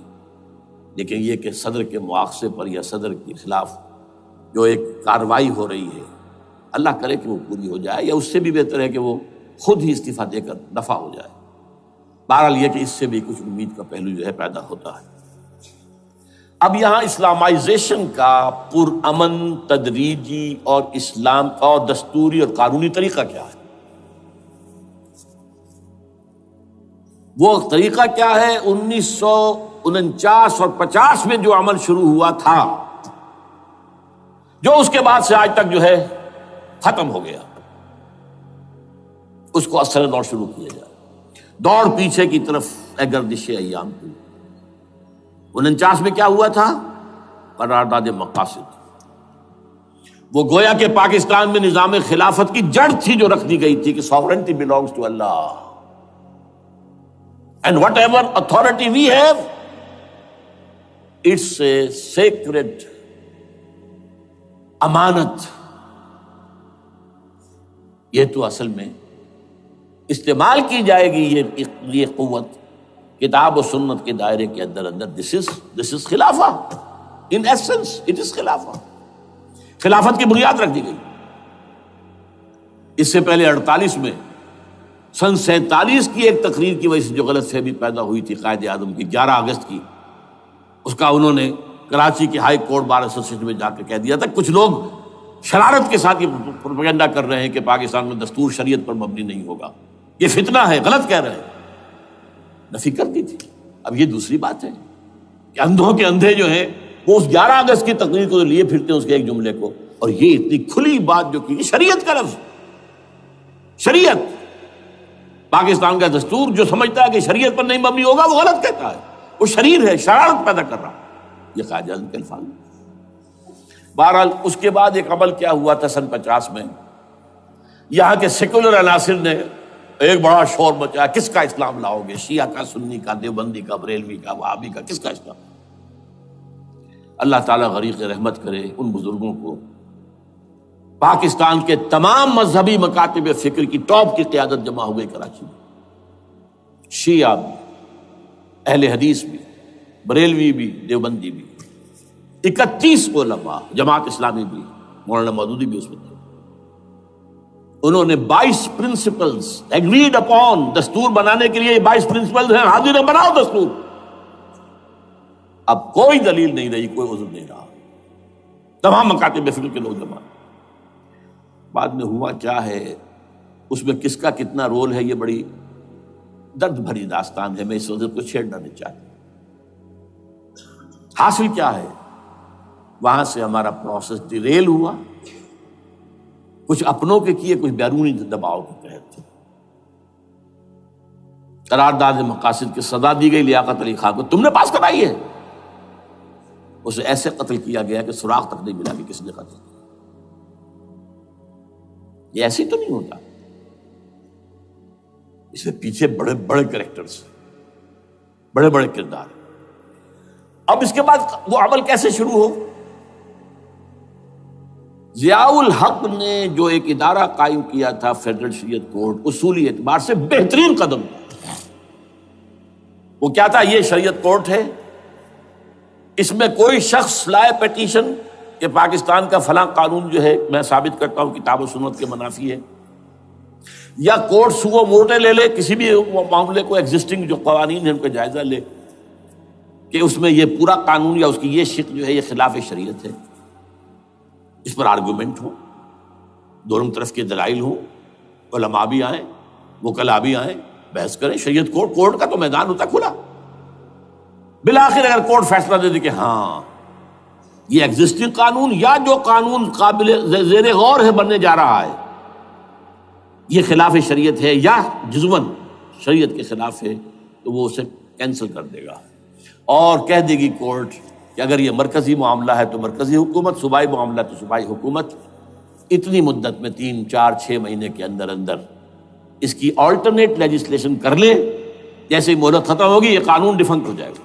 لیکن یہ کہ صدر کے مواخذے پر یا صدر کے خلاف جو ایک کارروائی ہو رہی ہے، اللہ کرے کہ وہ پوری ہو جائے، یا اس سے بھی بہتر ہے کہ وہ خود ہی استعفیٰ دے کر دفع ہو جائے. بہرحال یہ کہ اس سے بھی کچھ امید کا پہلو جو ہے پیدا ہوتا ہے. اب یہاں اسلامائزیشن کا پرامن، تدریجی اور اسلام اور دستوری اور قانونی طریقہ کیا ہے؟ وہ طریقہ کیا ہے؟ 1949 اور 50 میں جو عمل شروع ہوا تھا، جو اس کے بعد سے آج تک جو ہے ختم ہو گیا، اس کو اثر دور شروع کیا جائے. دوڑ پیچھے کی طرف اے گردش ایام کی. 49 میں کیا ہوا تھا؟ قرارداد مقاصد. وہ گویا کہ پاکستان میں نظام خلافت کی جڑ تھی جو رکھ دی گئی تھی کہ sovereignty belongs to Allah and whatever authority we have, it's a sacred امانت. یہ تو اصل میں استعمال کی جائے گی یہ قوت کتاب و سنت کے دائرے کے اندر. this is خلافہ. in essence it is خلافہ. خلافت کی بنیاد رکھ دی گئی. اس سے پہلے 48 میں سن 47 کی ایک تقریر کی وجہ سے جو غلط فہمی پیدا ہوئی تھی قائد اعظم کی 11 اگست کی، اس کا انہوں نے کراچی کی ہائی کورٹ بار ایسوسیشن میں جا کے کہہ دیا تھا. کچھ لوگ شرارت کے ساتھ یہ پروپیگنڈا کر رہے ہیں کہ پاکستان میں دستور شریعت پر مبنی نہیں ہوگا، یہ فتنہ ہے، غلط کہہ رہے ہیں. نفی کر دی تھی. اب یہ دوسری بات ہے کہ اندھوں کے اندھے جو ہیں وہ اس 11 اگست کی تقریر کو لیے پھرتے ہیں، اس کے ایک جملے کو، اور یہ اتنی کھلی بات جو کی شریعت کا لفظ. شریعت، پاکستان کا دستور جو سمجھتا ہے کہ شریعت پر نہیں مبنی ہوگا وہ غلط کہتا ہے، وہ شریر ہے، شرارت پیدا کر رہا. یہ قائد اعظم کے الفاظ. بہرحال اس کے بعد ایک عمل کیا ہوا تھا سن 50 میں، یہاں کے سیکولر عناصر نے ایک بڑا شور مچایا، کس کا اسلام لاؤ گے؟ شیعہ کا، سنی کا، دیوبندی کا، بریلوی کا، وہابی کا، کس کا اسلام؟ اللہ تعالیٰ غریق رحمت کرے ان بزرگوں کو. پاکستان کے تمام مذہبی مکاتب فکر کی ٹاپ کی قیادت جمع ہو گئی کراچی میں. شیعہ بھی، اہل حدیث بھی، بریلوی بھی، دیوبندی بھی. 31 علماء، جماعت اسلامی بھی، مولانا مودودی بھی اس میں تھے. انہوں نے 22 پرنسپلز ایگریڈ اپون، دستور بنانے کے لیے 22 پرنسپلز ہیں، حاضر بناؤ دستور. اب کوئی دلیل نہیں رہی، کوئی عذر نہیں رہا، تمام مکاتب فکر کے لوگ جمع. بعد میں ہوا کیا ہے، اس میں کس کا کتنا رول ہے، یہ بڑی درد بھری داستان ہے، میں اس وجہ کو چھیڑنا نہیں چاہتا. حاصل کیا ہے، وہاں سے ہمارا پروسیس ڈیریل ہوا، کچھ اپنوں کے کیے، کچھ بیرونی دباؤ کے تحت. قرارداد مقاصد کی سزا دی گئی لیاقت علی خان کو، تم نے پاس کرائی ہے. اسے ایسے قتل کیا گیا کہ سراغ تک نہیں ملا کہ کس نے قتل کیا. یہ ایسے تو نہیں ہوتا، اس میں پیچھے بڑے بڑے کریکٹرز، بڑے بڑے کردار. اب اس کے بعد وہ عمل کیسے شروع ہو؟ ضیاء الحق نے جو ایک ادارہ قائم کیا تھا فیڈرل شریعت کورٹ، اصولی اعتبار سے بہترین قدم تھا. وہ کیا تھا؟ یہ شریعت کورٹ ہے، اس میں کوئی شخص لائے پیٹیشن کہ پاکستان کا فلاں قانون جو ہے میں ثابت کرتا ہوں کتاب و سنت کے منافی ہے، یا کورٹ سو موٹے لے لے کسی بھی معاملے کو، ایگزسٹنگ جو قوانین ہیں ان کا جائزہ لے کہ اس میں یہ پورا قانون یا اس کی یہ شق جو ہے یہ خلاف شریعت ہے، اس پر آرگومنٹ ہو، دونوں طرف کے دلائل ہوں، علماء بھی آئیں، وکلاء بھی آئیں، بحث کریں. شریعت کورٹ کا تو میدان ہوتا کھلا. بالآخر اگر کورٹ فیصلہ دے دے کہ ہاں یہ ایگزسٹنگ قانون یا جو قانون قابل زیر غور ہے بننے جا رہا ہے یہ خلاف شریعت ہے یا جزون شریعت کے خلاف ہے، تو وہ اسے کینسل کر دے گا اور کہہ دے گی کورٹ کہ اگر یہ مرکزی معاملہ ہے تو مرکزی حکومت، صوبائی معاملہ تو صوبائی حکومت اتنی مدت میں 3 4 6 مہینے کے اندر اندر اس کی آلٹرنیٹ لیجسلیشن کر لے، جیسے ہی مہلت ختم ہوگی یہ قانون ڈیفنکٹ ہو جائے گا.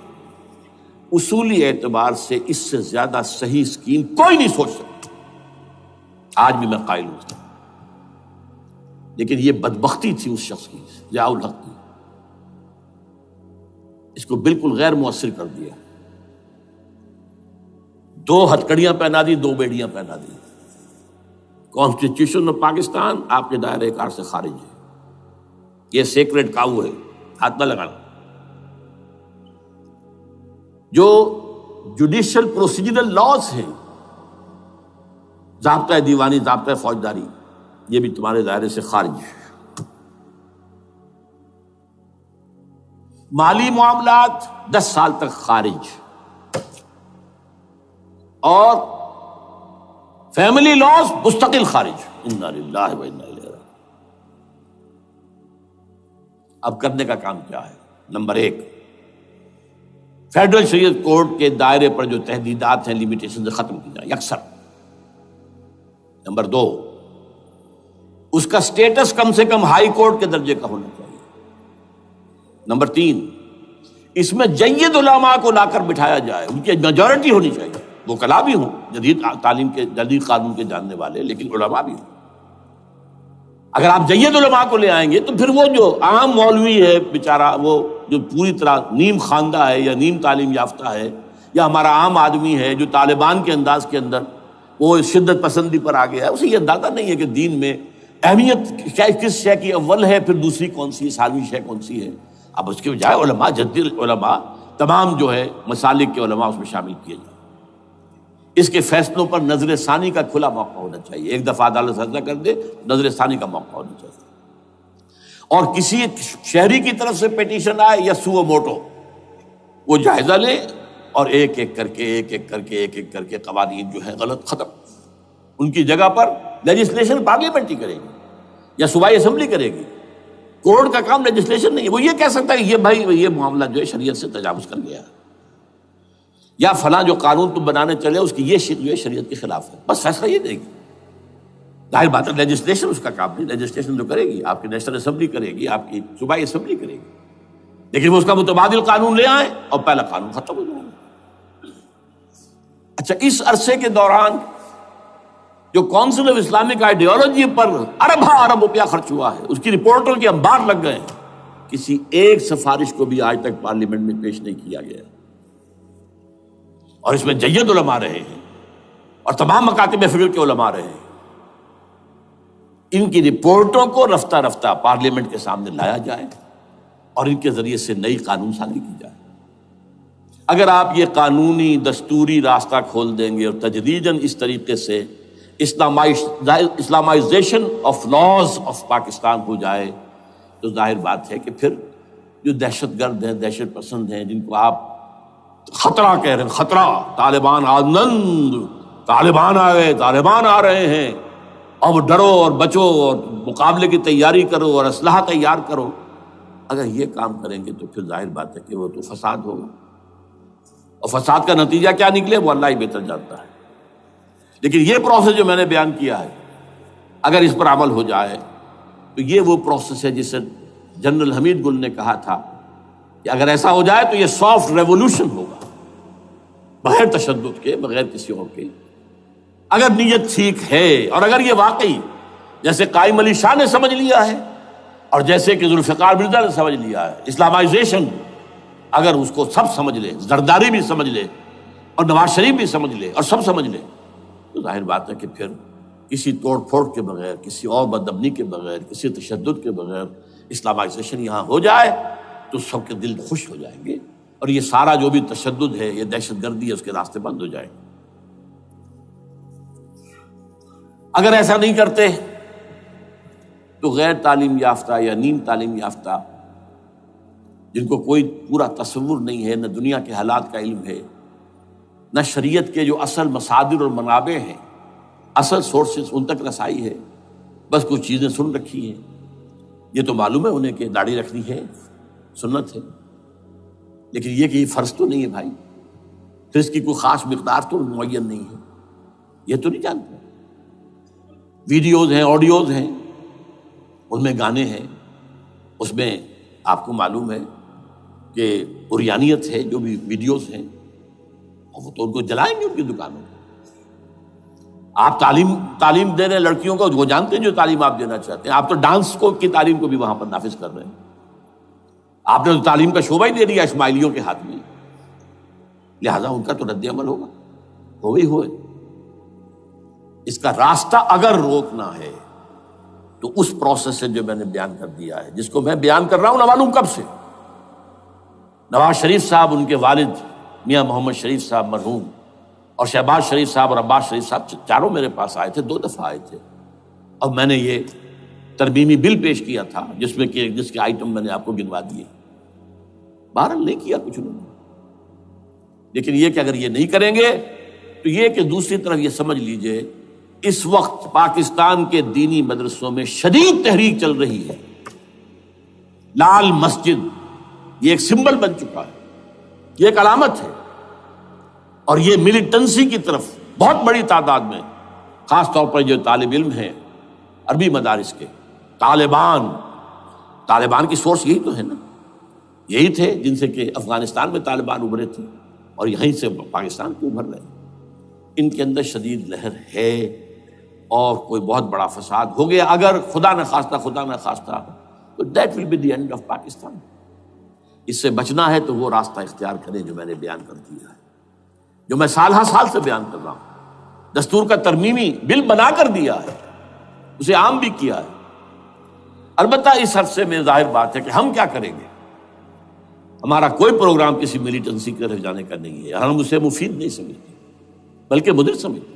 اصولی اعتبار سے اس سے زیادہ صحیح اسکیم کوئی نہیں سوچ سکتا، آج بھی میں قائل ہوں. لیکن یہ بدبختی تھی اس شخص کی، ضیاء الحق کی، اس کو بالکل غیر مؤثر کر دیا. 2 ہتھکڑیاں پہنا دی، 2 بیڑیاں پہنا دی. کانسٹیٹیوشن آف پاکستان آپ کے دائرۂ کار سے خارج ہے، یہ سیکریٹ کاؤ ہے، ہاتھ نہ لگانا. جو جوڈیشل پروسیجرل لاز ہیں، ضابطۂ دیوانی، ضابطۂ فوجداری، یہ بھی تمہارے دائرے سے خارج ہے. مالی معاملات 10 سال تک خارج، اور فیملی لاز مستقل خارج. انا للہ و انا الیہ راجعون. اب کرنے کا کام کیا ہے؟ نمبر 1، فیڈرل شریعت کورٹ کے دائرے پر جو تحدیدات ہیں، لیمیٹیشن ختم کی جائیں یکسر. نمبر 2، اس کا سٹیٹس کم سے کم ہائی کورٹ کے درجے کا ہونا چاہیے. نمبر 3، اس میں جید علماء کو لا کر بٹھایا جائے، ان کی میجورٹی ہونی چاہیے. وکلاء بھی ہوں، جدید تعلیم کے، جدید قانون کے جاننے والے، لیکن علماء بھی ہوں. اگر آپ جید علماء کو لے آئیں گے تو پھر وہ جو عام مولوی ہے بیچارہ، وہ جو پوری طرح نیم خواندہ ہے یا نیم تعلیم یافتہ ہے، یا ہمارا عام آدمی ہے جو طالبان کے انداز کے اندر وہ شدت پسندی پر آ گیا ہے، اسے یہ اندازہ نہیں ہے کہ دین میں اہمیت کس شے کی اول ہے، پھر دوسری کون سی، ثانوی شے کون سی ہے. اب اس کے بجائے علماء، جدید علماء، تمام جو ہے مسالک کے علماء اس میں شامل کیے جائیں. اس کے فیصلوں پر نظر ثانی کا کھلا موقع ہونا چاہیے. ایک دفعہ عدالت فیصلہ کر دے، نظر ثانی کا موقع ہونا چاہیے. اور کسی شہری کی طرف سے پیٹیشن آئے یا سو موٹو، وہ جائزہ لے اور ایک ایک کر کے قوانین جو ہے غلط ختم. ان کی جگہ پر لیجسلیشن پارلیمنٹ ہی کرے گی یا صوبائی اسمبلی کرے گی. کورٹ کا کام لیجسلیشن نہیں ہے. وہ یہ کہہ سکتا ہے کہ یہ بھائی یہ معاملہ جو ہے شریعت سے تجاوز کر گیا ہے، یا فلاں جو قانون تم بنانے چلے اس کی یہ شق جو ہے شریعت کے خلاف ہے، بس فیصلہ یہ دے گی. ظاہر بات ہے لیجسلیشن اس کا کام نہیں، لیجسلیشن جو کرے گی آپ کی نیشنل اسمبلی کرے گی، آپ کی صوبائی اسمبلی کرے گی. لیکن وہ اس کا متبادل قانون لے آئیں اور پہلا قانون ختم ہو جائے گا. اچھا، اس عرصے کے دوران جو کونسل آف اسلامک آئیڈیالوجی پر ارب روپیہ خرچ ہوا ہے، اس کی رپورٹوں کے انبار لگ گئے ہیں، کسی ایک سفارش کو بھی آج تک پارلیمنٹ میں پیش نہیں کیا گیا. اور اس میں جید علماء رہے ہیں اور تمام مکاتب فکر کے علماء رہے ہیں. ان کی رپورٹوں کو رفتہ رفتہ پارلیمنٹ کے سامنے لایا جائے اور ان کے ذریعے سے نئی قانون سازی کی جائے۔ اگر آپ یہ قانونی دستوری راستہ کھول دیں گے اور تدریجاً اس طریقے سے Islamization of laws of Pakistan ہو جائے تو ظاہر بات ہے کہ پھر جو دہشت گرد ہیں، دہشت پسند ہیں، جن کو آپ خطرہ کہہ رہے ہیں، خطرہ، طالبان آنند، طالبان آ گئے، طالبان آ رہے ہیں، اب ڈرو اور بچو اور مقابلے کی تیاری کرو اور اسلحہ تیار کرو، اگر یہ کام کریں گے تو پھر ظاہر بات ہے کہ وہ تو فساد ہوگا، اور فساد کا نتیجہ کیا نکلے وہ اللہ ہی بہتر جانتا ہے۔ لیکن یہ پروسیس جو میں نے بیان کیا ہے، اگر اس پر عمل ہو جائے تو یہ وہ پروسیس ہے جسے جنرل حمید گل نے کہا تھا کہ اگر ایسا ہو جائے تو یہ سافٹ ریولوشن ہوگا، بغیر تشدد کے، بغیر کسی اور کے۔ اگر نیت ٹھیک ہے اور اگر یہ واقعی جیسے قائم علی شاہ نے سمجھ لیا ہے اور جیسے کہ ذوالفقار مرزا نے سمجھ لیا ہے، اسلامائزیشن اگر اس کو سب سمجھ لے، زرداری بھی سمجھ لے اور نواز شریف بھی سمجھ لے اور سب سمجھ لے، تو ظاہر بات ہے کہ پھر کسی توڑ پھوڑ کے بغیر، کسی اور بدامنی کے بغیر، کسی تشدد کے بغیر اسلامائزیشن یہاں ہو جائے تو سب کے دل خوش ہو جائیں گے، اور یہ سارا جو بھی تشدد ہے، یہ دہشت گردی ہے، اس کے راستے بند ہو جائیں گے۔ اگر ایسا نہیں کرتے تو غیر تعلیم یافتہ یا نیم تعلیم یافتہ، جن کو کوئی پورا تصور نہیں ہے، نہ دنیا کے حالات کا علم ہے، نہ شریعت کے جو اصل مصادر اور منابع ہیں، اصل سورسز، ان تک رسائی ہے، بس کچھ چیزیں سن رکھی ہیں۔ یہ تو معلوم ہے انہیں کہ داڑھی رکھنی ہے، سنت ہے، لیکن یہ کہ یہ فرض تو نہیں ہے بھائی، پھر اس کی کوئی خاص مقدار تو معین نہیں ہے، یہ تو نہیں جانتے۔ ویڈیوز ہیں، آڈیوز ہیں، ان میں گانے ہیں، اس میں آپ کو معلوم ہے کہ عریانیت ہے، جو بھی ویڈیوز ہیں، اور وہ تو ان کو جلائیں گے ان کی دکانوں میں۔ آپ تعلیم دے رہے ہیں لڑکیوں کو، وہ جانتے ہیں جو تعلیم آپ دینا چاہتے ہیں، آپ تو ڈانس کی تعلیم کو بھی وہاں پر نافذ کر رہے ہیں، آپ نے تو تعلیم کا شعبہ ہی دے دیا اسماعیلیوں کے ہاتھ میں، لہذا ان کا تو رد عمل ہوگا، ہوئے۔ اس کا راستہ اگر روکنا ہے تو اس پروسیس سے جو میں نے بیان کر دیا ہے، جس کو میں بیان کر رہا ہوں نہ معلوم کب سے، نواز شریف صاحب، ان کے والد میاں محمد شریف صاحب مرحوم، اور شہباز شریف صاحب اور عباس شریف صاحب چاروں میرے پاس آئے تھے، 2 دفعہ آئے تھے، اور میں نے یہ ترمیمی بل پیش کیا تھا جس کے آئٹم میں نے آپ کو گنوا دیے۔ بہرحال نہیں کیا کچھ انہوں نے، لیکن یہ کہ اگر یہ نہیں کریں گے تو یہ کہ دوسری طرف یہ سمجھ لیجئے اس وقت پاکستان کے دینی مدرسوں میں شدید تحریک چل رہی ہے۔ لال مسجد یہ ایک سمبل بن چکا ہے، یہ ایک علامت ہے، اور یہ ملیٹنسی کی طرف بہت بڑی تعداد میں، خاص طور پر جو طالب علم ہیں عربی مدارس کے، طالبان کی سورس یہی تو ہے نا، یہی تھے جن سے کہ افغانستان میں طالبان ابھرے تھے اور یہیں سے پاکستان کو ابھر رہے ہیں۔ ان کے اندر شدید لہر ہے، اور کوئی بہت بڑا فساد ہو گیا اگر خدا نہ خواستہ تو that will be the end of Pakistan. اس سے بچنا ہے تو وہ راستہ اختیار کریں جو میں نے بیان کر دیا ہے، جو میں سال سے بیان کر رہا ہوں۔ دستور کا ترمیمی بل بنا کر دیا ہے، اسے عام بھی کیا ہے۔ البتہ اس عرصے میں ظاہر بات ہے کہ ہم کیا کریں گے، ہمارا کوئی پروگرام کسی ملیٹنسی کی طرف جانے کا نہیں ہے، ہم اسے مفید نہیں سمجھتے بلکہ مضر سمجھتے،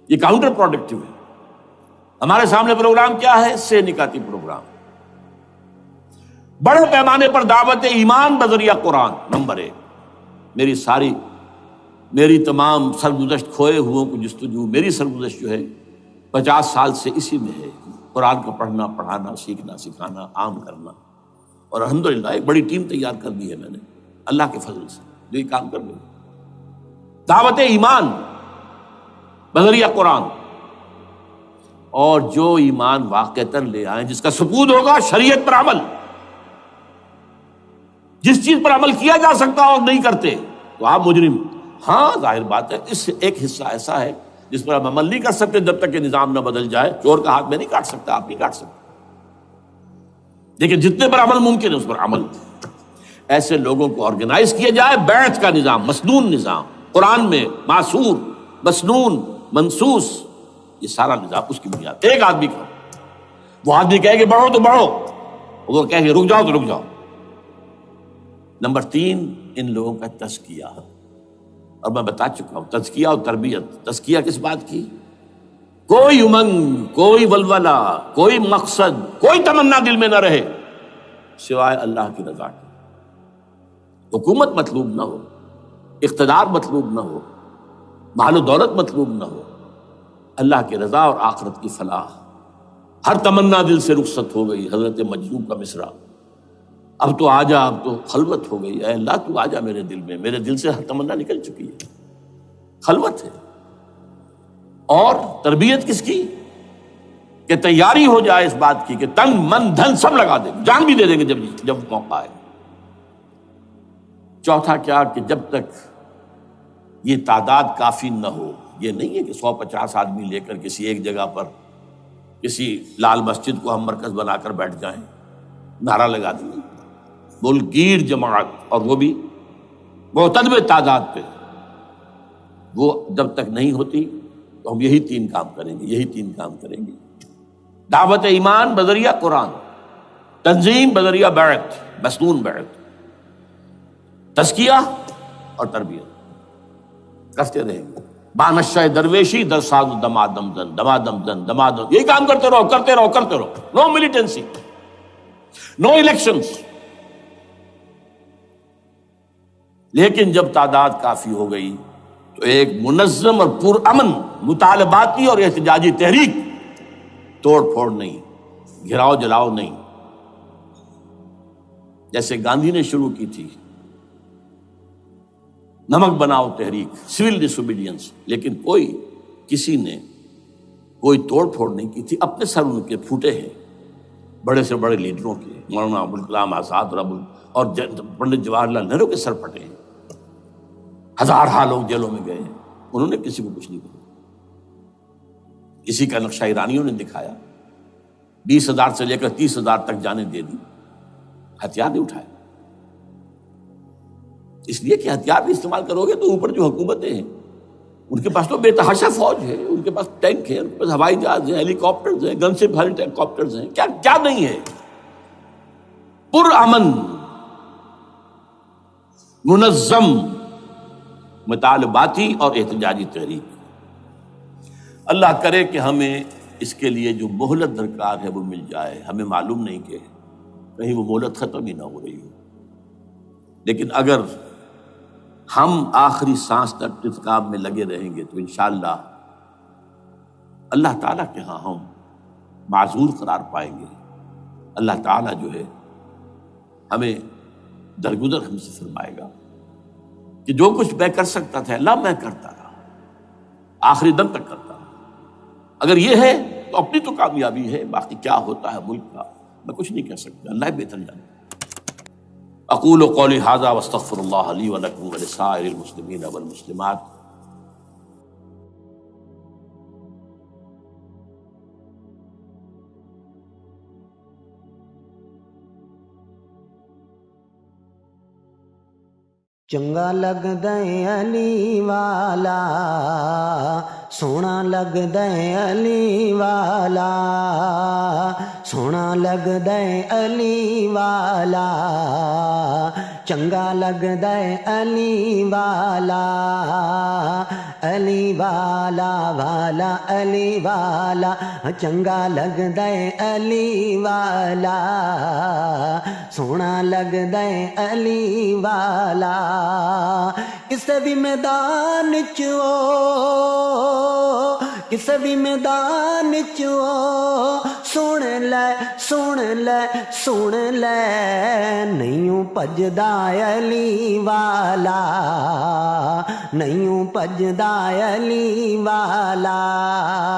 یہ کاؤنٹر پروڈکٹیو ہے۔ ہمارے سامنے پروگرام کیا ہے؟ سے نکاتی پروگرام، بڑے پیمانے پر دعوت ایمان بذریعہ قرآن، نمبر 1۔ میری تمام سرگزشت کھوئے ہوئوں کو جستجو، میری سرگزشت جو ہے 50 سال سے اسی میں ہے، قرآن کا پڑھنا، پڑھانا، سیکھنا، سکھانا، عام کرنا، اور الحمدللہ ایک بڑی ٹیم تیار کر دی ہے میں نے اللہ کے فضل سے، جو یہ کام کر رہی ہے۔ دعوت ایمان بذریعہ قرآن، اور جو ایمان واقعتاً لے آئیں، جس کا ثبوت ہوگا شریعت پر عمل، جس چیز پر عمل کیا جا سکتا اور نہیں کرتے تو آپ مجرم۔ ہاں ظاہر بات ہے اس ایک حصہ ایسا ہے جس پر آپ عمل نہیں کر سکتے جب تک کہ نظام نہ بدل جائے۔ چور کا ہاتھ میں نہیں کاٹ سکتا، آپ نہیں کاٹ سکتے، لیکن جتنے پر عمل ممکن ہے اس پر عمل۔ ایسے لوگوں کو آرگنائز کیا جائے، بیعت کا نظام، مسنون نظام، قرآن میں معصور، مسنون، منصوص، یہ سارا نظام اس کی بنیاد، ایک آدمی کا وہ آدمی کہے کہ بڑھو تو بڑھو، وہ کہے کہ رک جاؤ تو رک جاؤ۔ نمبر 3، ان لوگوں کا تزکیہ، اور میں بتا چکا ہوں تزکیہ اور تربیت۔ تزکیہ کس بات کی؟ کوئی امنگ، کوئی ولولہ، کوئی مقصد، کوئی تمنا دل میں نہ رہے سوائے اللہ کی رضا کی۔ حکومت مطلوب نہ ہو، اقتدار مطلوب نہ ہو، مال و دولت مطلوب نہ ہو، اللہ کی رضا اور آخرت کی فلاح۔ ہر تمنا دل سے رخصت ہو گئی۔ حضرت مجذوب کا مصرع، اب تو آجا، اب تو خلوت ہو گئی، اے اللہ تو آجا میرے دل میں، میرے دل سے ہر تمنا نکل چکی ہے، خلوت ہے۔ اور تربیت کس کی؟ کہ تیاری ہو جائے اس بات کی کہ تن من دھن سب لگا دیں گے، جان بھی دے دیں گے جب موقع آئے۔ چوتھا کیا؟ کہ جب تک یہ تعداد کافی نہ ہو، یہ نہیں ہے کہ 150 آدمی لے کر کسی ایک جگہ پر کسی لال مسجد کو ہم مرکز بنا کر بیٹھ جائیں، نعرہ لگا دیں، ملک گیر جماعت، اور وہ بھی معتدل تعداد پہ، وہ جب تک نہیں ہوتی تو ہم یہی 3 کام کریں گے، یہی 3 کام کریں گے۔ دعوت ایمان بذریعہ قرآن، تنظیم بذریعہ بیعت، مسنون بیعت، تزکیہ اور تربیت کرتے رہیں گے۔ بانشہ درویشی در ساز دمادم زن، دمادم زن، دمادم، یہی کام کرتے رہو، کرتے رہو، کرتے رہو۔ نو ملیٹنسی، نو الیکشنز۔ لیکن جب تعداد کافی ہو گئی تو ایک منظم اور پرامن مطالباتی اور احتجاجی تحریک، توڑ پھوڑ نہیں، گھراؤ جلاؤ نہیں، جیسے گاندھی نے شروع کی تھی، نمک بناؤ تحریک، سول ڈس اوبیڈینس، لیکن کسی نے کوئی توڑ پھوڑ نہیں کی تھی۔ اپنے سر ان کے پھوٹے ہیں، بڑے سے بڑے لیڈروں کے، مولانا ابوالکلام آزاد اور پنڈت جواہر لال نہرو کے سر پھٹے ہیں، ہزارہ لوگ جیلوں میں گئے ہیں، انہوں نے کسی کو کچھ نہیں کہا۔ اسی کا نقشہ ایرانیوں نے دکھایا، 20,000 سے لے کر 30,000 تک جانیں دے دی، ہتھیار نہیں اٹھائے، اس لیے کہ ہتھیار بھی استعمال کرو گے تو اوپر جو حکومتیں ہیں ان کے پاس تو بے تحاشا فوج ہے، ان کے پاس ٹینک ہے، ان کے پاس ہوائی جہاز ہیں، ہیلی کاپٹرز ہیں، گن سے بھرے ہیلی کاپٹرز ہیں، کیا کیا نہیں ہے۔ پرامن منظم مطالباتی اور احتجاجی تحریک۔ اللہ کرے کہ ہمیں اس کے لیے جو مہلت درکار ہے وہ مل جائے۔ ہمیں معلوم نہیں کہ کہیں وہ مہلت ختم ہی نہ ہو رہی ہو، لیکن اگر ہم آخری سانس تک اس کام میں لگے رہیں گے تو انشاءاللہ اللہ تعالیٰ کے ہاں ہم معذور قرار پائیں گے۔ اللہ تعالیٰ جو ہے ہمیں درگزر ہم سے فرمائے گا کہ جو کچھ میں کر سکتا تھا اللہ میں کرتا رہا، آخری دم تک کرتا رہا۔ اگر یہ ہے تو اپنی تو کامیابی ہے، باقی کیا ہوتا ہے ملک کا میں کچھ نہیں کہہ سکتا، اللہ بہتر جانے۔ اقول قولی ھذا واستغفر اللہ لی ولکم ولسائر المسلمین والمسلمات۔ چنگا لگدا ہے علی والا، سونا لگدا ہے علی والا، سونا لگدا ہے علی والا، چنگا لگدا ہے علی والا، علی والا والا علی والا، چنگا لگدا ہے علی والا، سونا لگدا ہے علی والا۔ کسے بھی میدان چو، کسے بھی میدان چو، سن لے سن لے سن لے، نہیں بھجدا علی والا، نہیں بھجدا علی والا۔